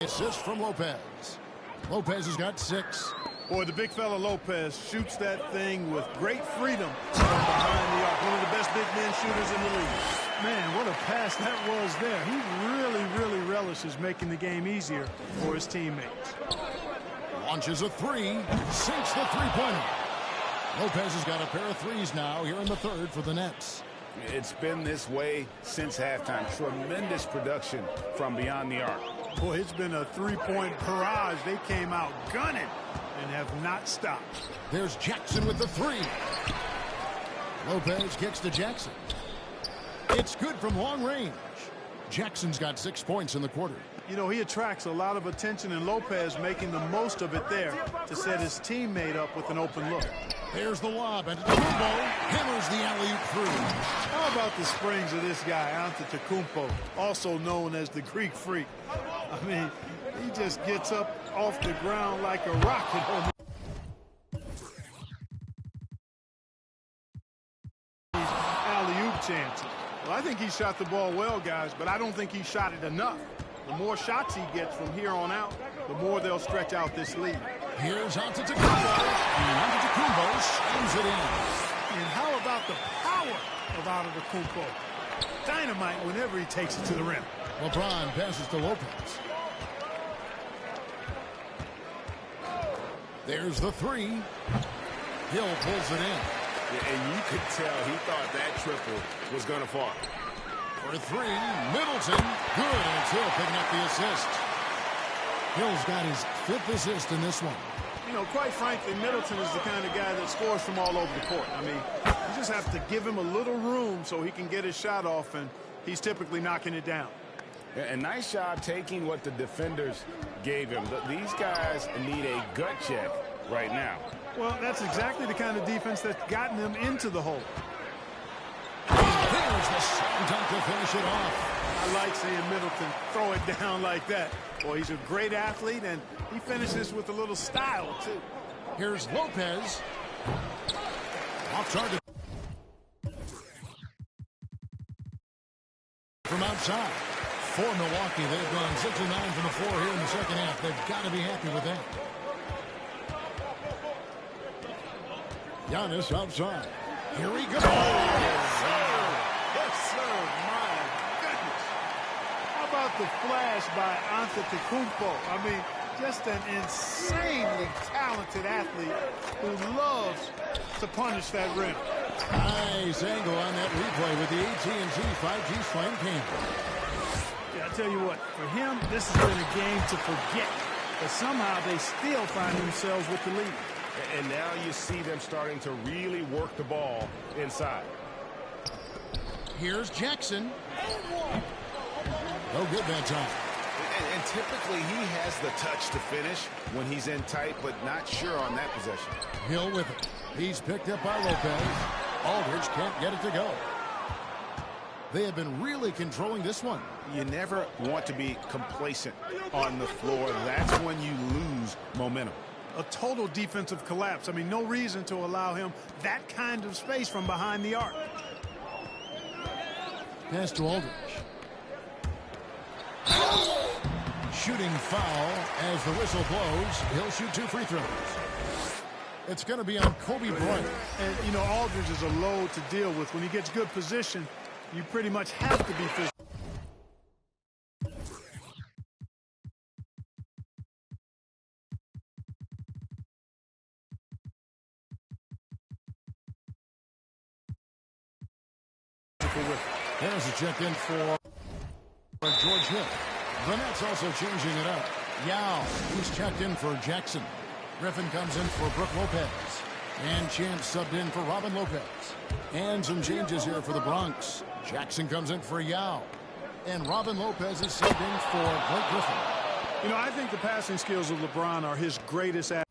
S2: Assist from Lopez. Lopez has got 6.
S5: Boy, the big fella Lopez shoots that thing with great freedom from behind the arc. One of the best big men shooters in the league. Man, what a pass that was there. He really relishes making the game easier for his teammates.
S2: Launches a three. Sinks the three-pointer. Lopez has got a pair of threes now here in the third for the Nets.
S7: It's been this way since halftime. Tremendous production from beyond the arc.
S5: Boy, it's been a three-point barrage. They came out gunning and have not stopped.
S2: There's Jackson with the three. Lopez kicks to Jackson. It's good from long range. Jackson's got 6 points in the quarter.
S5: You know, he attracts a lot of attention, and Lopez making the most of it there to set his teammate up with an open look.
S2: There's the lob, and Antetokounmpo hammers the alley-oop through.
S5: How about the springs of this guy, Antetokounmpo, also known as the Greek Freak? I mean, he just gets up off the ground like a rocket. Alley-oop chances. Well, I think he shot the ball well, guys, but I don't think he shot it enough. The more shots he gets from here on out, the more they'll stretch out this lead.
S2: Here's Antetokounmpo, and Antetokounmpo slams it in.
S5: And how about the power of Antetokounmpo? Dynamite whenever he takes it to the rim.
S2: LeBron passes to Lopez. There's the three. Hill pulls it in.
S7: And you could tell he thought that triple was going to fall.
S2: For three, Middleton. Good, and it's Hill picking up the assist. Hill's got his 5th assist in this one.
S5: You know, quite frankly, Middleton is the kind of guy that scores from all over the court. I mean, you just have to give him a little room so he can get his shot off, and he's typically knocking it down.
S7: And nice job taking what the defenders gave him. These guys need a gut check right now.
S5: Well, that's exactly the kind of defense that's gotten them into the hole.
S2: There's the slam dunk to finish it off.
S5: I like seeing Middleton throw it down like that. Boy, he's a great athlete, and he finishes with a little style, too.
S2: Here's Lopez. Off target. From outside. For Milwaukee, they've gone 6 of 9 from the floor here in the second half. They've got to be happy with that. Giannis outside. Here he goes.
S5: Yes, sir. Yes, sir. My goodness. How about the flash by Antetokounmpo? I mean, just an insanely talented athlete who loves to punish that rim.
S2: Nice angle on that replay with the AT&T 5G Slam camera.
S5: Yeah, I tell you what, for him, this has been a game to forget. But somehow they still find themselves with the lead.
S7: And now you see them starting to really work the ball inside.
S2: Here's Jackson. No good that time.
S7: And typically he has the touch to finish when he's in tight, but not sure on that possession.
S2: Hill with it. He's picked up by Lopez. Aldridge can't get it to go. They have been really controlling this one.
S7: You never want to be complacent on the floor. That's when you lose momentum.
S5: A total defensive collapse. I mean, no reason to allow him that kind of space from behind the arc.
S2: Pass to Aldridge. Shooting foul as the whistle blows. He'll shoot 2 free throws. It's going to be on Kobe Bryant.
S5: And, you know, Aldridge is a load to deal with. When he gets good position, you pretty much have to be physical.
S2: There's a check in for George Hill. The Nets also changing it up. Yao, he's checked in for Jackson. Griffin comes in for Brook Lopez. And Chance subbed in for Robin Lopez. And some changes here for the Bronx. Jackson comes in for Yao. And Robin Lopez is subbed in for Blake Griffin.
S5: You know, I think the passing skills of LeBron are his greatest asset.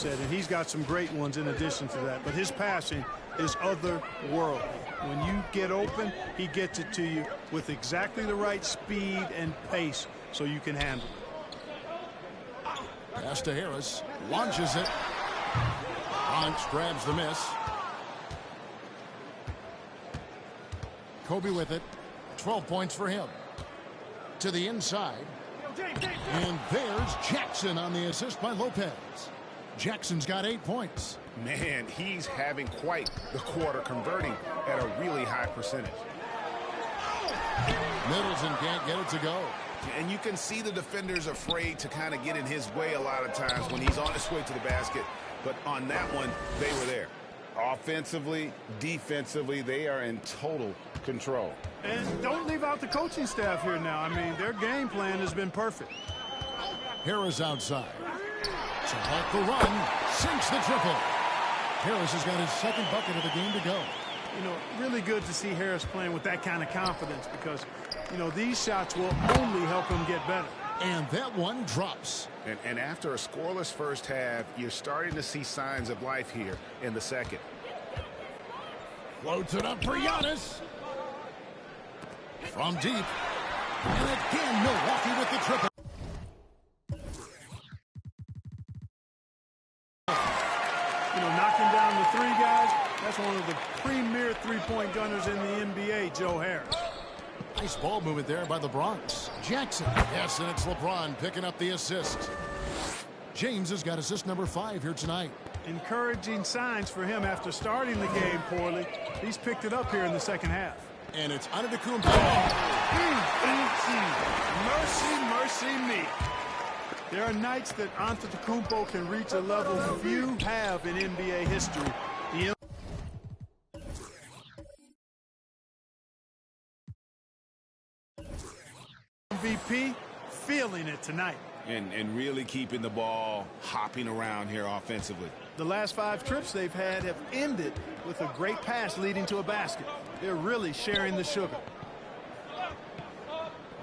S5: And he's got some great ones in addition to that, but his passing is otherworldly. When you get open, he gets it to you with exactly the right speed and pace so you can handle it.
S2: Pass to Harris, launches it. Bronx grabs the miss. Kobe with it. 12 points for him. To the inside. And there's Jackson on the assist by Lopez. Jackson's got 8 points.
S7: Man, he's having quite the quarter, converting at a really high percentage.
S2: Middleton can't get it to go.
S7: And you can see the defenders afraid to kind of get in his way a lot of times when he's on his way to the basket. But on that one, they were there. Offensively, defensively, they are in total control.
S5: And don't leave out the coaching staff here now. I mean, their game plan has been perfect.
S2: Harris outside. So like the run, sinks the triple. Harris has got his second bucket of the game to go.
S5: You know, really good to see Harris playing with that kind of confidence because, you know, these shots will only help him get better.
S2: And that one drops.
S7: And after a scoreless first half, you're starting to see signs of life here in the second.
S2: Floats it up for Giannis. From deep. And again, Milwaukee with the triple.
S5: You know, knocking down the three guys, that's one of the premier three-point gunners in the NBA, Joe Harris.
S2: Nice ball movement there by the Bronx. Jackson. Yes, and it's LeBron picking up the assist. James has got assist number 5 here tonight.
S5: Encouraging signs for him after starting the game poorly. He's picked it up here in the second half.
S2: And it's Antetokounmpo.
S5: Mercy, mercy me. There are nights that Antetokounmpo can reach a level few have in NBA history. The MVP feeling it tonight.
S7: And really keeping the ball hopping around here offensively.
S5: The last 5 trips they've had have ended with a great pass leading to a basket. They're really sharing the sugar.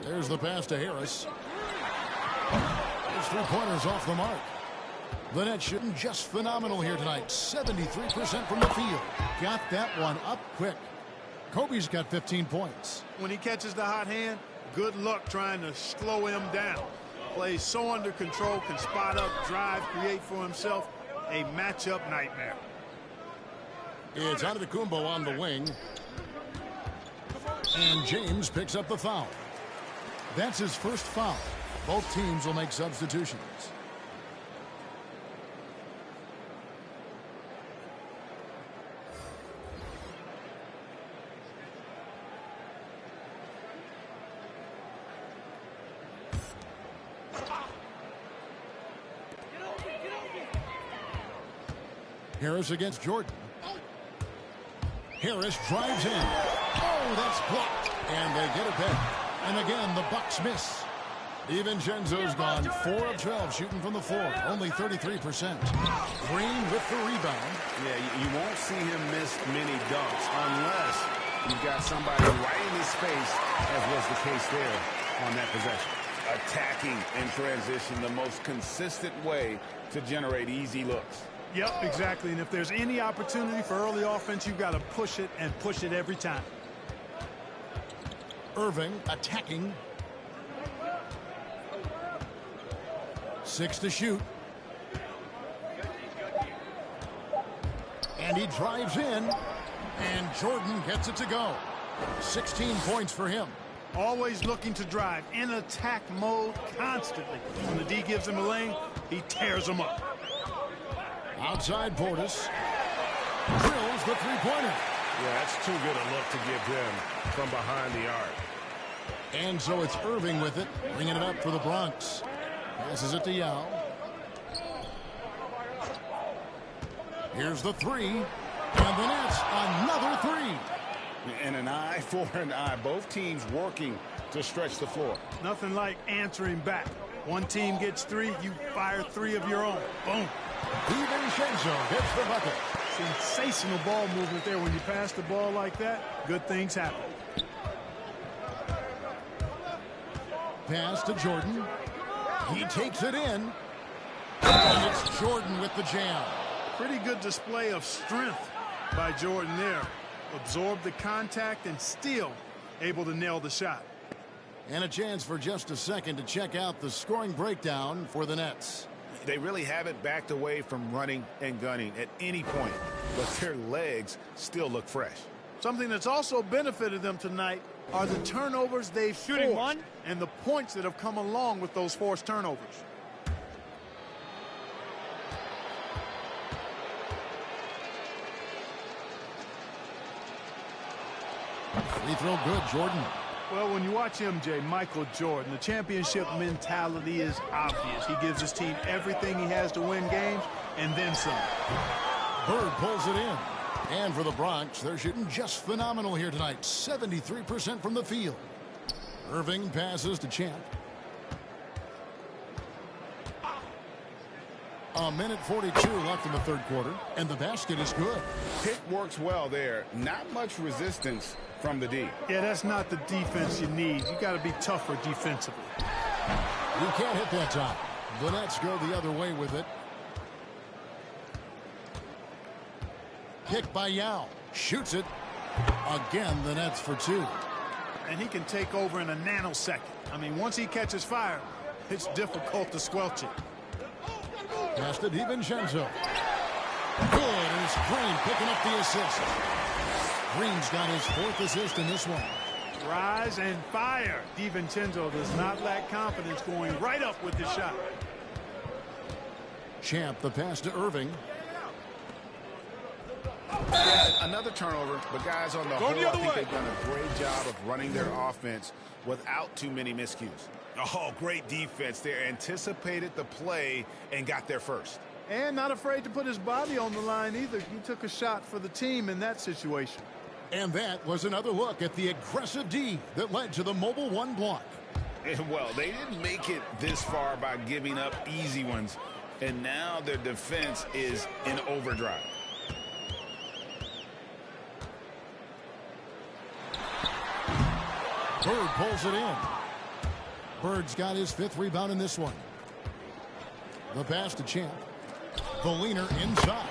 S2: There's the pass to Harris. His 3-pointers off the mark. The net shooting just phenomenal here tonight. 73% from the field. Got that one up quick. Kobe's got 15 points.
S5: When he catches the hot hand, good luck trying to slow him down. Plays so under control, can spot up, drive, create for himself. A matchup nightmare.
S2: It's Antetokounmpo on the wing. And James picks up the foul. That's his first foul. Both teams will make substitutions. Harris against Jordan. Harris drives in. Oh, that's blocked. And they get it back. And again, the Bucks miss. DiVincenzo's gone 4 of 12 shooting from the floor. Only 33%. Green with the rebound.
S7: Yeah, you won't see him miss many dunks unless you've got somebody right in his space, as was the case there on that possession. Attacking in transition, the most consistent way to generate easy looks.
S5: Yep, exactly. And if there's any opportunity for early offense, you've got to push it and push it every time.
S2: Irving attacking. 6 to shoot. And he drives in. And Jordan gets it to go. 16 points for him.
S5: Always looking to drive in attack mode constantly. When the D gives him a lane, he tears them up.
S2: Outside Portis. Drills the three-pointer.
S7: Yeah, that's too good a look to give him from behind the arc.
S2: And so it's Irving with it, bringing it up for the Bronx. Passes it to Yao. Here's the 3. And the Nets, another 3.
S7: And an eye for an eye. Both teams working to stretch the floor.
S5: Nothing like answering back. One team gets 3, you fire 3 of your own. Boom.
S2: DiVincenzo gets the bucket.
S5: Sensational ball movement there. When you pass the ball like that, good things happen.
S2: Pass to Jordan. He takes it in. And it's Jordan with the jam.
S5: Pretty good display of strength by Jordan there. Absorbed the contact and still able to nail the shot.
S2: And a chance for just a second to check out the scoring breakdown for the Nets.
S7: They really haven't backed away from running and gunning at any point, but their legs still look fresh.
S5: Something that's also benefited them tonight are the turnovers they've forced and the points that have come along with those forced turnovers.
S2: Free throw good, Jordan.
S5: Well, when you watch MJ, Michael Jordan, the championship mentality is obvious. He gives his team everything he has to win games, and then some.
S2: Bird pulls it in. And for the Bronx, they're shooting just phenomenal here tonight. 73% from the field. Irving passes to Champ. A minute 42 left in the third quarter, and the basket is good.
S7: Pick works well there. Not much resistance from the D.
S5: Yeah, that's not the defense you need. You got to be tougher defensively.
S2: You can't hit that time. The Nets go the other way with it. Pick by Yao. Shoots it. Again, the Nets for two.
S5: And he can take over in a nanosecond. I mean, once he catches fire, it's difficult to squelch it.
S2: Pass to DiVincenzo. Good, and it's Green picking up the assist. Green's got his fourth assist in this one.
S5: Rise and fire. DiVincenzo does not lack confidence going right up with the shot.
S2: Champ, the pass to Irving.
S7: Yeah, another turnover, but guys, on the whole, I think they've done a great job of running their offense without too many miscues. Oh, great defense there. Anticipated the play and got there first.
S5: And not afraid to put his body on the line either. He took a shot for the team in that situation.
S2: And that was another look at the aggressive D that led to the mobile one block.
S7: And, well, they didn't make it this far by giving up easy ones, and now their defense is in overdrive.
S2: Bird pulls it in. Bird's got his fifth rebound in this one. The pass to Champ. The leaner inside.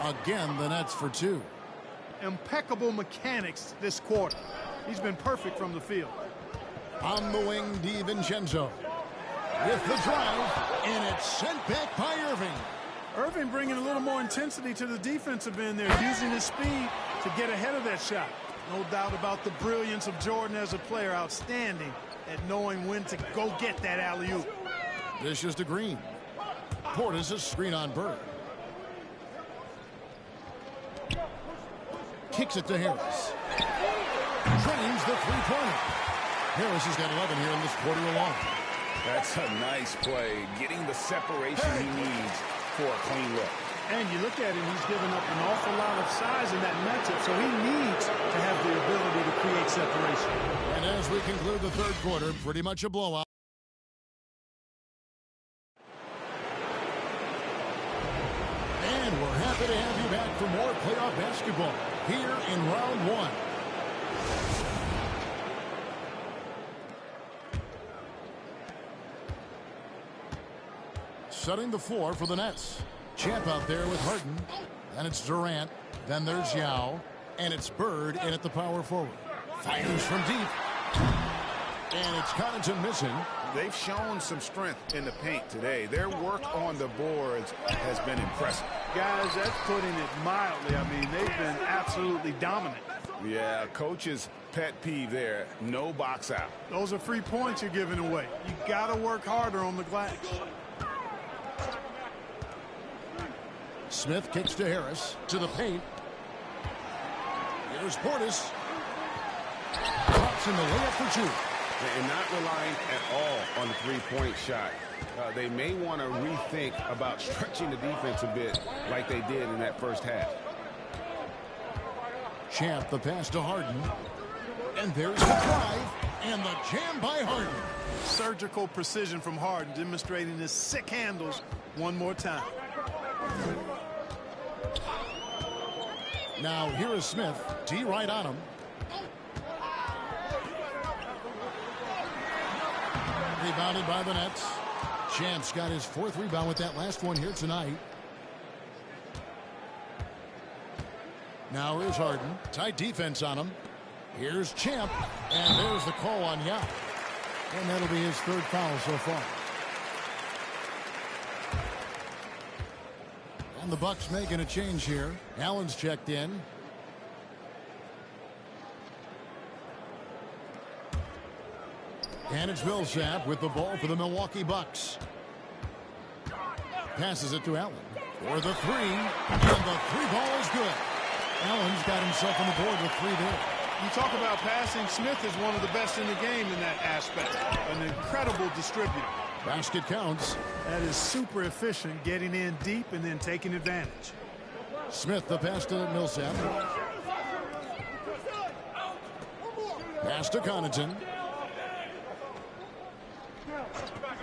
S2: Again, the Nets for two.
S5: Impeccable mechanics this quarter. He's been perfect from the field.
S2: On the wing, DiVincenzo. With the drive, and it's sent back by Irving.
S5: Irving bringing a little more intensity to the defensive end there, using his speed to get ahead of that shot. No doubt about the brilliance of Jordan as a player. Outstanding at knowing when to go get that alley-oop.
S2: This is to Green. Portis a screen on Bird. Kicks it to Harris. Drains the three-pointer. Harris has got 11 here in this quarter alone.
S7: That's a nice play, getting the separation he needs for a clean look.
S5: And you look at him, he's given up an awful lot of size in that matchup, so he needs to have the ability to create separation.
S2: And as we conclude the third quarter, pretty much a blowout. And we're happy to have you back for more playoff basketball here in round one. Setting the floor for the Nets. Champ out there with Harden. Then it's Durant. Then there's Yao. And it's Bird in at the power forward. Fires from deep. And it's Connaughton missing.
S7: They've shown some strength in the paint today. Their work on the boards has been impressive.
S5: Guys, that's putting it mildly. I mean, they've been absolutely dominant.
S7: Yeah, coach's pet peeve there. No box out.
S5: Those are free points you're giving away. You got to work harder on the glass.
S2: Smith kicks to Harris. To the paint. Here's Portis. Drops in the layup for two.
S7: And not relying at all on the three-point shot. They may want to rethink about stretching the defense a bit like they did in that first half.
S2: Champ, the pass to Harden. And there's the drive. And the jam by Harden.
S5: Surgical precision from Harden, demonstrating his sick handles one more time.
S2: Now here is Smith. D right on him. Rebounded by the Nets. Champ's got his fourth rebound with that last one here tonight. Now here's Harden. Tight defense on him. Here's Champ. And there's the call on Yao. And that'll be his third foul so far. And the Bucks making a change here. Allen's checked in. And it's Millsap with the ball for the Milwaukee Bucks. Passes it to Allen for the three. And the three ball is good. Allen's got himself on the board with three there.
S5: You talk about passing. Smith is one of the best in the game in that aspect. An incredible distributor.
S2: Basket counts.
S5: That is super efficient, getting in deep and then taking advantage.
S2: Smith, the pass to Millsap. Pass to Connaughton.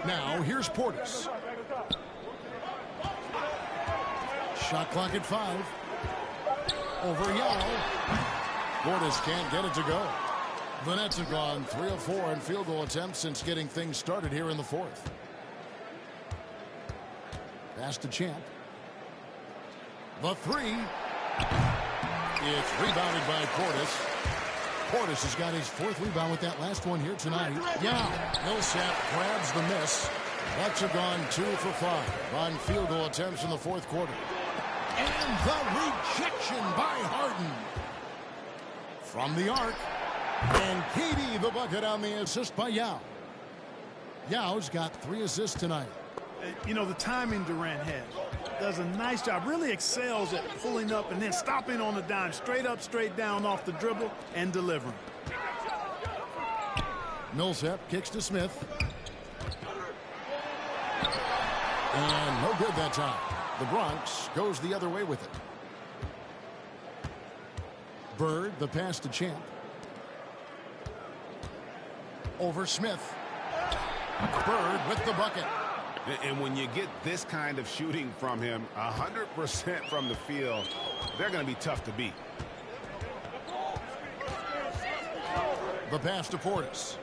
S2: Now here's Portis. Shot clock at 5. Over Yao. Portis can't get it to go. The Nets have gone 3 of 4 in field goal attempts since getting things started here in the fourth. Pass to Champ. The 3. It's rebounded by Portis. Portis has got his 4th rebound with that last one here tonight. Yeah, Millsap grabs the miss. Nets have gone 2 for 5 on field goal attempts in the fourth quarter. And the rejection by Harden. From the arc. And Katie the bucket on the assist by Yao. Yao's got 3 assists tonight.
S5: You know, the timing Durant has. Does a nice job. Really excels at pulling up and then stopping on the dime. Straight up, straight down off the dribble and delivering.
S2: Millsap kicks to Smith. And no good that time. The Bronx goes the other way with it. Bird, the pass to Champ. Over Smith. Bird with the bucket.
S7: And when you get this kind of shooting from him, 100% from the field, they're going to be tough to beat.
S2: The pass to Portis.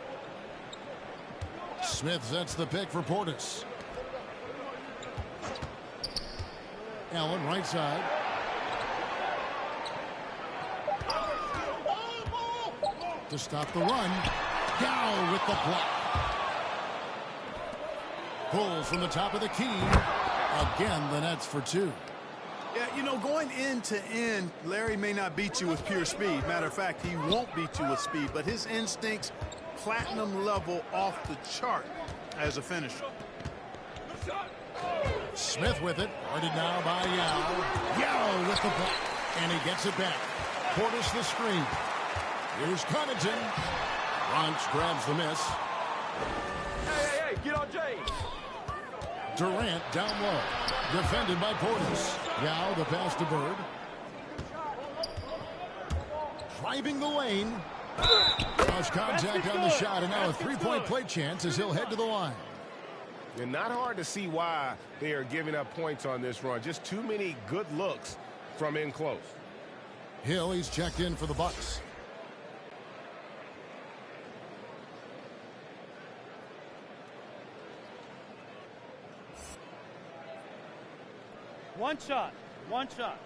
S2: Smith sets the pick for Portis. Allen right side. To stop the run. Down with the block. Pulls from the top of the key. Again, the Nets for 2.
S5: Yeah, you know, going end to end, Larry may not beat you with pure speed. Matter of fact, he won't beat you with speed, but his instincts, platinum level off the chart as a finisher.
S2: Smith with it. Guarded now by Yao. Yao with the block. And he gets it back. Portis the screen. Here's Connaughton. Bronx grabs the miss.
S6: Hey, get on James.
S2: Durant down low. Defended by Portis. Yao the pass to Bird. Driving the lane. Lost contact on the shot, and now a three-point play chance as he'll head to the line.
S7: And not hard to see why they are giving up points on this run. Just too many good looks from in close.
S2: Hill, he's checked in for the Bucks.
S3: One shot. One shot.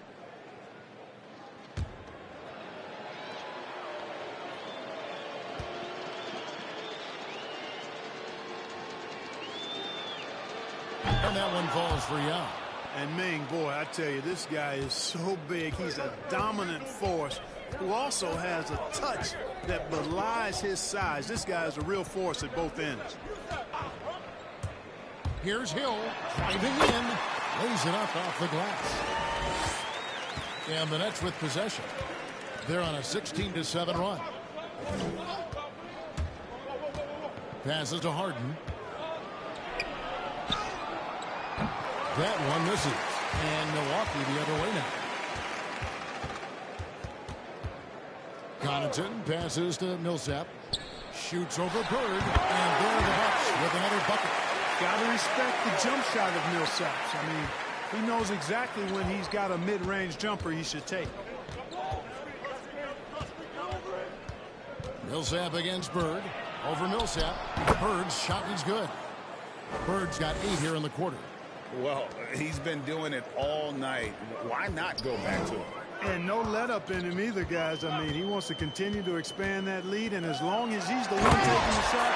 S2: And that one falls for Yao.
S5: And Ming, boy, I tell you, this guy is so big. He's a dominant force who also has a touch that belies his size. This guy is a real force at both ends.
S2: Here's Hill driving in. Lays it up off the glass. And the Nets with possession. They're on a 16-7 run. Passes to Harden. That one misses. And Milwaukee the other way now. Connaughton passes to Millsap. Shoots over Bird. And there the Bucks with another bucket.
S5: Got to respect the jump shot of Millsap's. I mean, he knows exactly when he's got a mid-range jumper he should take.
S2: Millsap against Bird. Over Millsap. Bird's shot is good. Bird's got 8 here in the quarter.
S7: Well, he's been doing it all night. Why not go back to him?
S5: And no let-up in him either, guys. I mean, he wants to continue to expand that lead, and as long as he's the one taking the shot,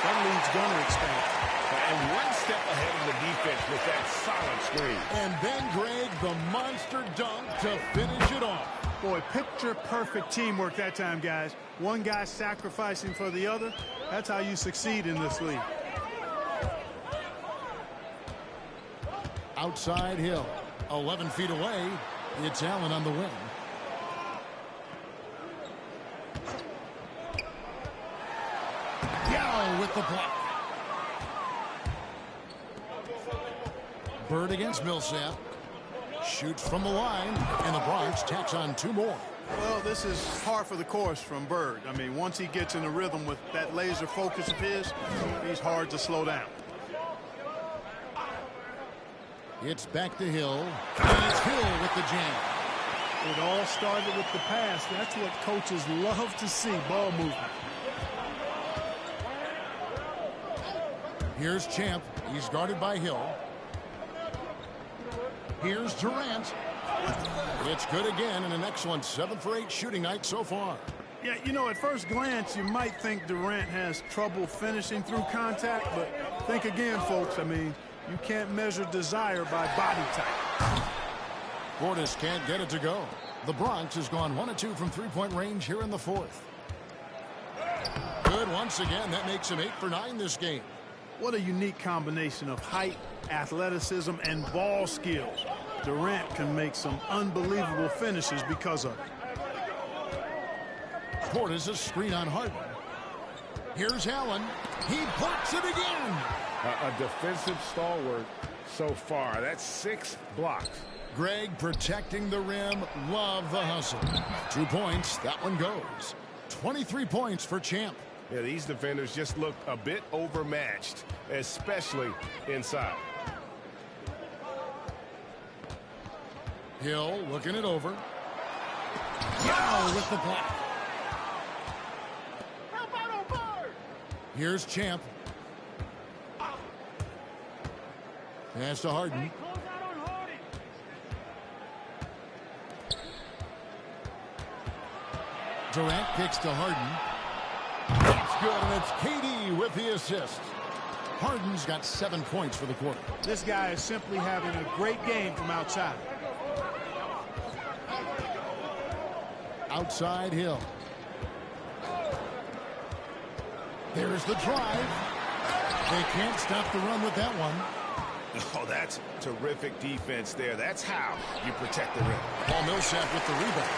S5: that lead's going to expand.
S7: And one step ahead of the defense with that solid screen.
S2: And then Greg, the monster dunk to finish it off.
S5: Boy, picture-perfect teamwork that time, guys. One guy sacrificing for the other. That's how you succeed in this league.
S2: Outside Hill. 11 feet away. It's Allen on the wing. Yao with the block. Bird against Millsap. Shoots from the line, and the Bronx tacks on 2 more.
S5: Well, this is par for the course from Bird. I mean, once he gets in the rhythm with that laser focus of his, he's hard to slow down.
S2: It's back to Hill. And it's Hill with the jam.
S5: It all started with the pass. That's what coaches love to see, ball movement.
S2: Here's Champ. He's guarded by Hill. Here's Durant. It's good again, and an excellent 7 for 8 shooting night so far.
S5: Yeah, you know, at first glance, you might think Durant has trouble finishing through contact, but think again, folks. I mean, you can't measure desire by body type.
S2: Portis can't get it to go. The Bronx has gone 1 of 2 from 3-point range here in the 4th. Good once again. That makes him 8 for 9 this game.
S5: What a unique combination of height, athleticism, and ball skills. Durant can make some unbelievable finishes because of it.
S2: Portis a screen on Harden. Here's Allen. He blocks it again.
S7: A defensive stalwart so far. That's 6 blocks.
S2: Greg protecting the rim. Love the hustle. 2 points. That one goes. 23 points for Champ.
S7: Yeah, these defenders just look a bit overmatched, especially inside.
S2: Hill looking it over. Yao with the block. Here's Champ. Pass to Harden. Durant kicks to Harden. That's good, and it's KD with the assist. Harden's got 7 points for the quarter.
S5: This guy is simply having a great game from outside.
S2: Outside Hill. There's the drive. They can't stop the run with that one.
S7: Oh, that's terrific defense there. That's how you protect the rim.
S2: Paul Millsap with the rebound.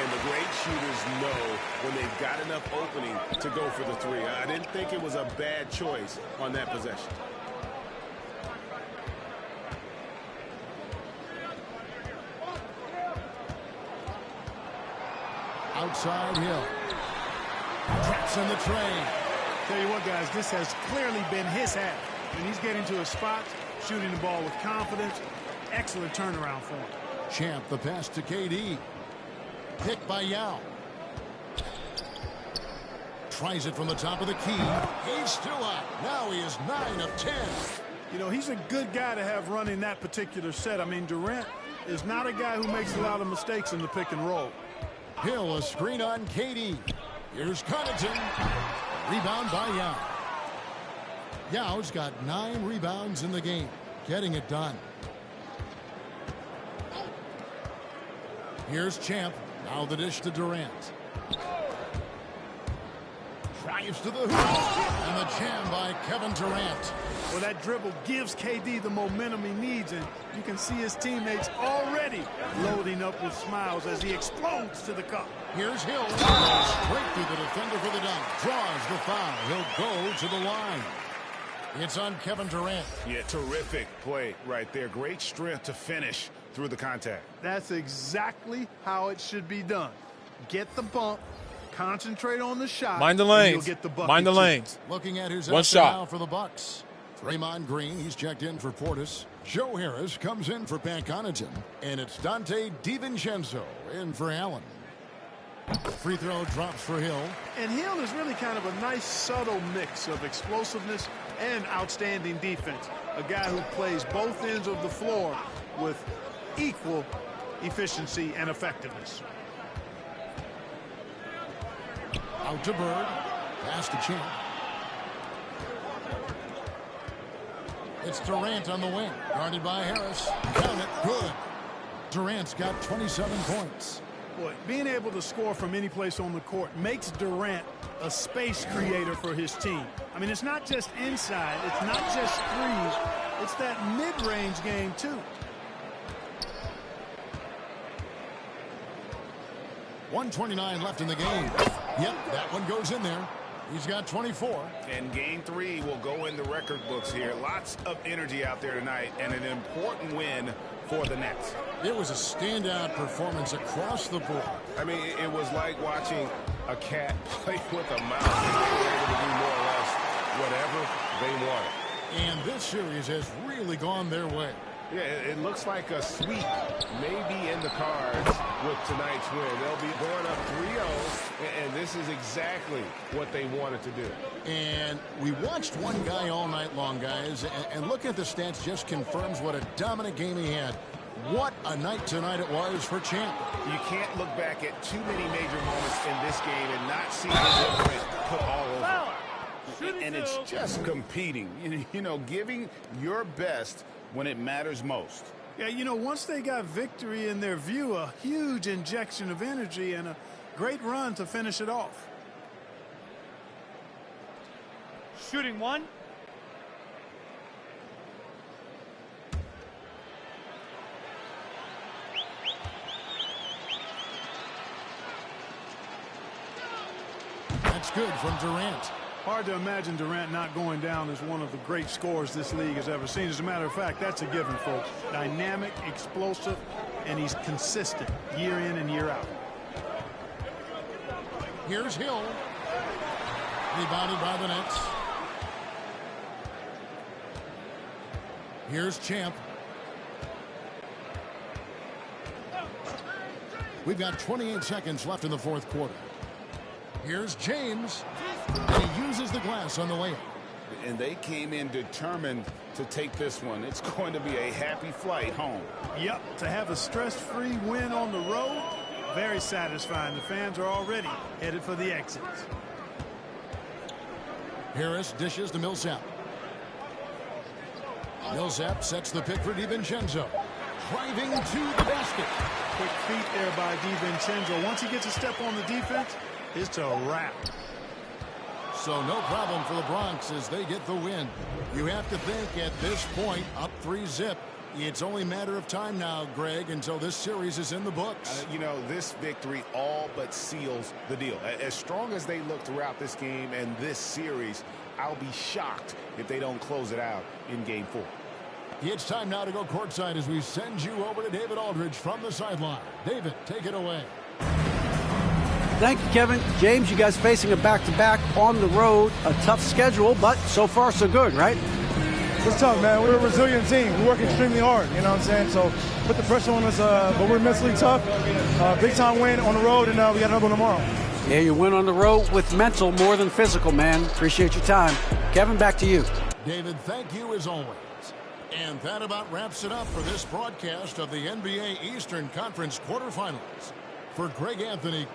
S7: And the great shooters know when they've got enough opening to go for the 3. I didn't think it was a bad choice on that possession.
S2: Outside Hill. Traps in the tray.
S5: Tell you what, guys, this has clearly been his half. When he's getting to his spots, shooting the ball with confidence, excellent turnaround for him.
S2: Champ, the pass to KD. Picked by Yao. Tries it from the top of the key. He's still up. Now he is 9 of 10.
S5: You know, he's a good guy to have running that particular set. I mean, Durant is not a guy who makes a lot of mistakes in the pick and roll.
S2: Hill, a screen on KD. Here's Connaughton. Rebound by Yao. Yao's got 9 rebounds in the game. Getting it done. Here's Champ. Now the dish to Durant. Drives to the hoop. And the jam by Kevin Durant.
S5: Well, that dribble gives KD the momentum he needs, and you can see his teammates already loading up with smiles as he explodes to the cup.
S2: Here's Hill. Straight through the defender for the dunk. Draws the foul. He'll go to the line. It's on Kevin Durant.
S7: Yeah, terrific play right there. Great strength to finish through the contact.
S5: That's exactly how it should be done. Get the bump, concentrate on the shot.
S6: Mind the
S5: and
S6: lanes.
S5: you'll get the bucket
S6: Mind the
S5: too.
S6: lanes.
S2: Looking at who's
S6: One
S2: out
S6: shot.
S2: now for the Bucks. Draymond Green, he's checked in for Portis. Joe Harris comes in for Pat Connaughton. And it's Dante DiVincenzo in for Allen. Free throw drops for Hill.
S5: And Hill is really kind of a nice, subtle mix of explosiveness and outstanding defense. A guy who plays both ends of the floor with equal efficiency and effectiveness.
S2: Out to Bird. Pass to Champ. It's Durant on the wing. Guarded by Harris. Count it. Good. Durant's got 27 points.
S5: Boy, being able to score from any place on the court makes Durant a space creator for his team. I mean, it's not just inside. It's not just threes. It's that mid-range game, too.
S2: .129 left in the game. Yep, that one goes in there. He's got 24.
S7: And game 3 will go in the record books here. Lots of energy out there tonight, and an important win for the Nets.
S2: It was a standout performance across the board.
S7: I mean, it was like watching a cat play with a mouse. They were able to do more or less whatever they wanted.
S2: And this series has really gone their way.
S7: Yeah, it looks like a sweep may be in the cards with tonight's win. They'll be going up 3-0, and this is exactly what they wanted to do.
S2: And we watched one guy all night long, guys, and looking at the stats just confirms what a dominant game he had. What a night tonight it was for Champ.
S7: You can't look back at too many major moments in this game and not see his imprint put all over it. And it's just competing, you know, giving your best when it matters most.
S5: Yeah, you know, once they got victory in their view, a huge injection of energy and a great run to finish it off.
S3: Shooting one.
S2: That's good from Durant.
S5: Hard to imagine Durant not going down as one of the great scorers this league has ever seen. As a matter of fact, that's a given, folks. Dynamic, explosive, and he's consistent year in and year out.
S2: Here's Hill. Rebounded by the Nets. Here's Champ. We've got 28 seconds left in the fourth quarter. Here's James. And he uses the glass on the layup.
S7: And they came in determined to take this one. It's going to be a happy flight home.
S5: Yep, to have a stress-free win on the road, very satisfying. The fans are already headed for the exits.
S2: Harris dishes to Millsap. Millsap sets the pick for DiVincenzo. Driving to the basket.
S5: Quick feet there by DiVincenzo. Once he gets a step on the defense, it's a wrap.
S2: So no problem for the Bronx as they get the win. You have to think at this point, up 3-0. It's only a matter of time now, Greg, until this series is in the books.
S7: You know, this victory all but seals the deal. As strong as they look throughout this game and this series, I'll be shocked if they don't close it out in Game 4.
S2: It's time now to go courtside as we send you over to David Aldridge from the sideline. David, take it away.
S10: Thank you, Kevin. James, you guys facing a back-to-back on the road. A tough schedule, but so far so good, right?
S11: It's tough, man. We're a resilient team. We work extremely hard, you know what I'm saying? So put the pressure on us, but we're mentally tough. Big-time win on the road, and we got another one tomorrow.
S10: Yeah, you win on the road with mental more than physical, man. Appreciate your time. Kevin, back to you.
S2: David, thank you as always. And that about wraps it up for this broadcast of the NBA Eastern Conference quarterfinals. For Greg Anthony.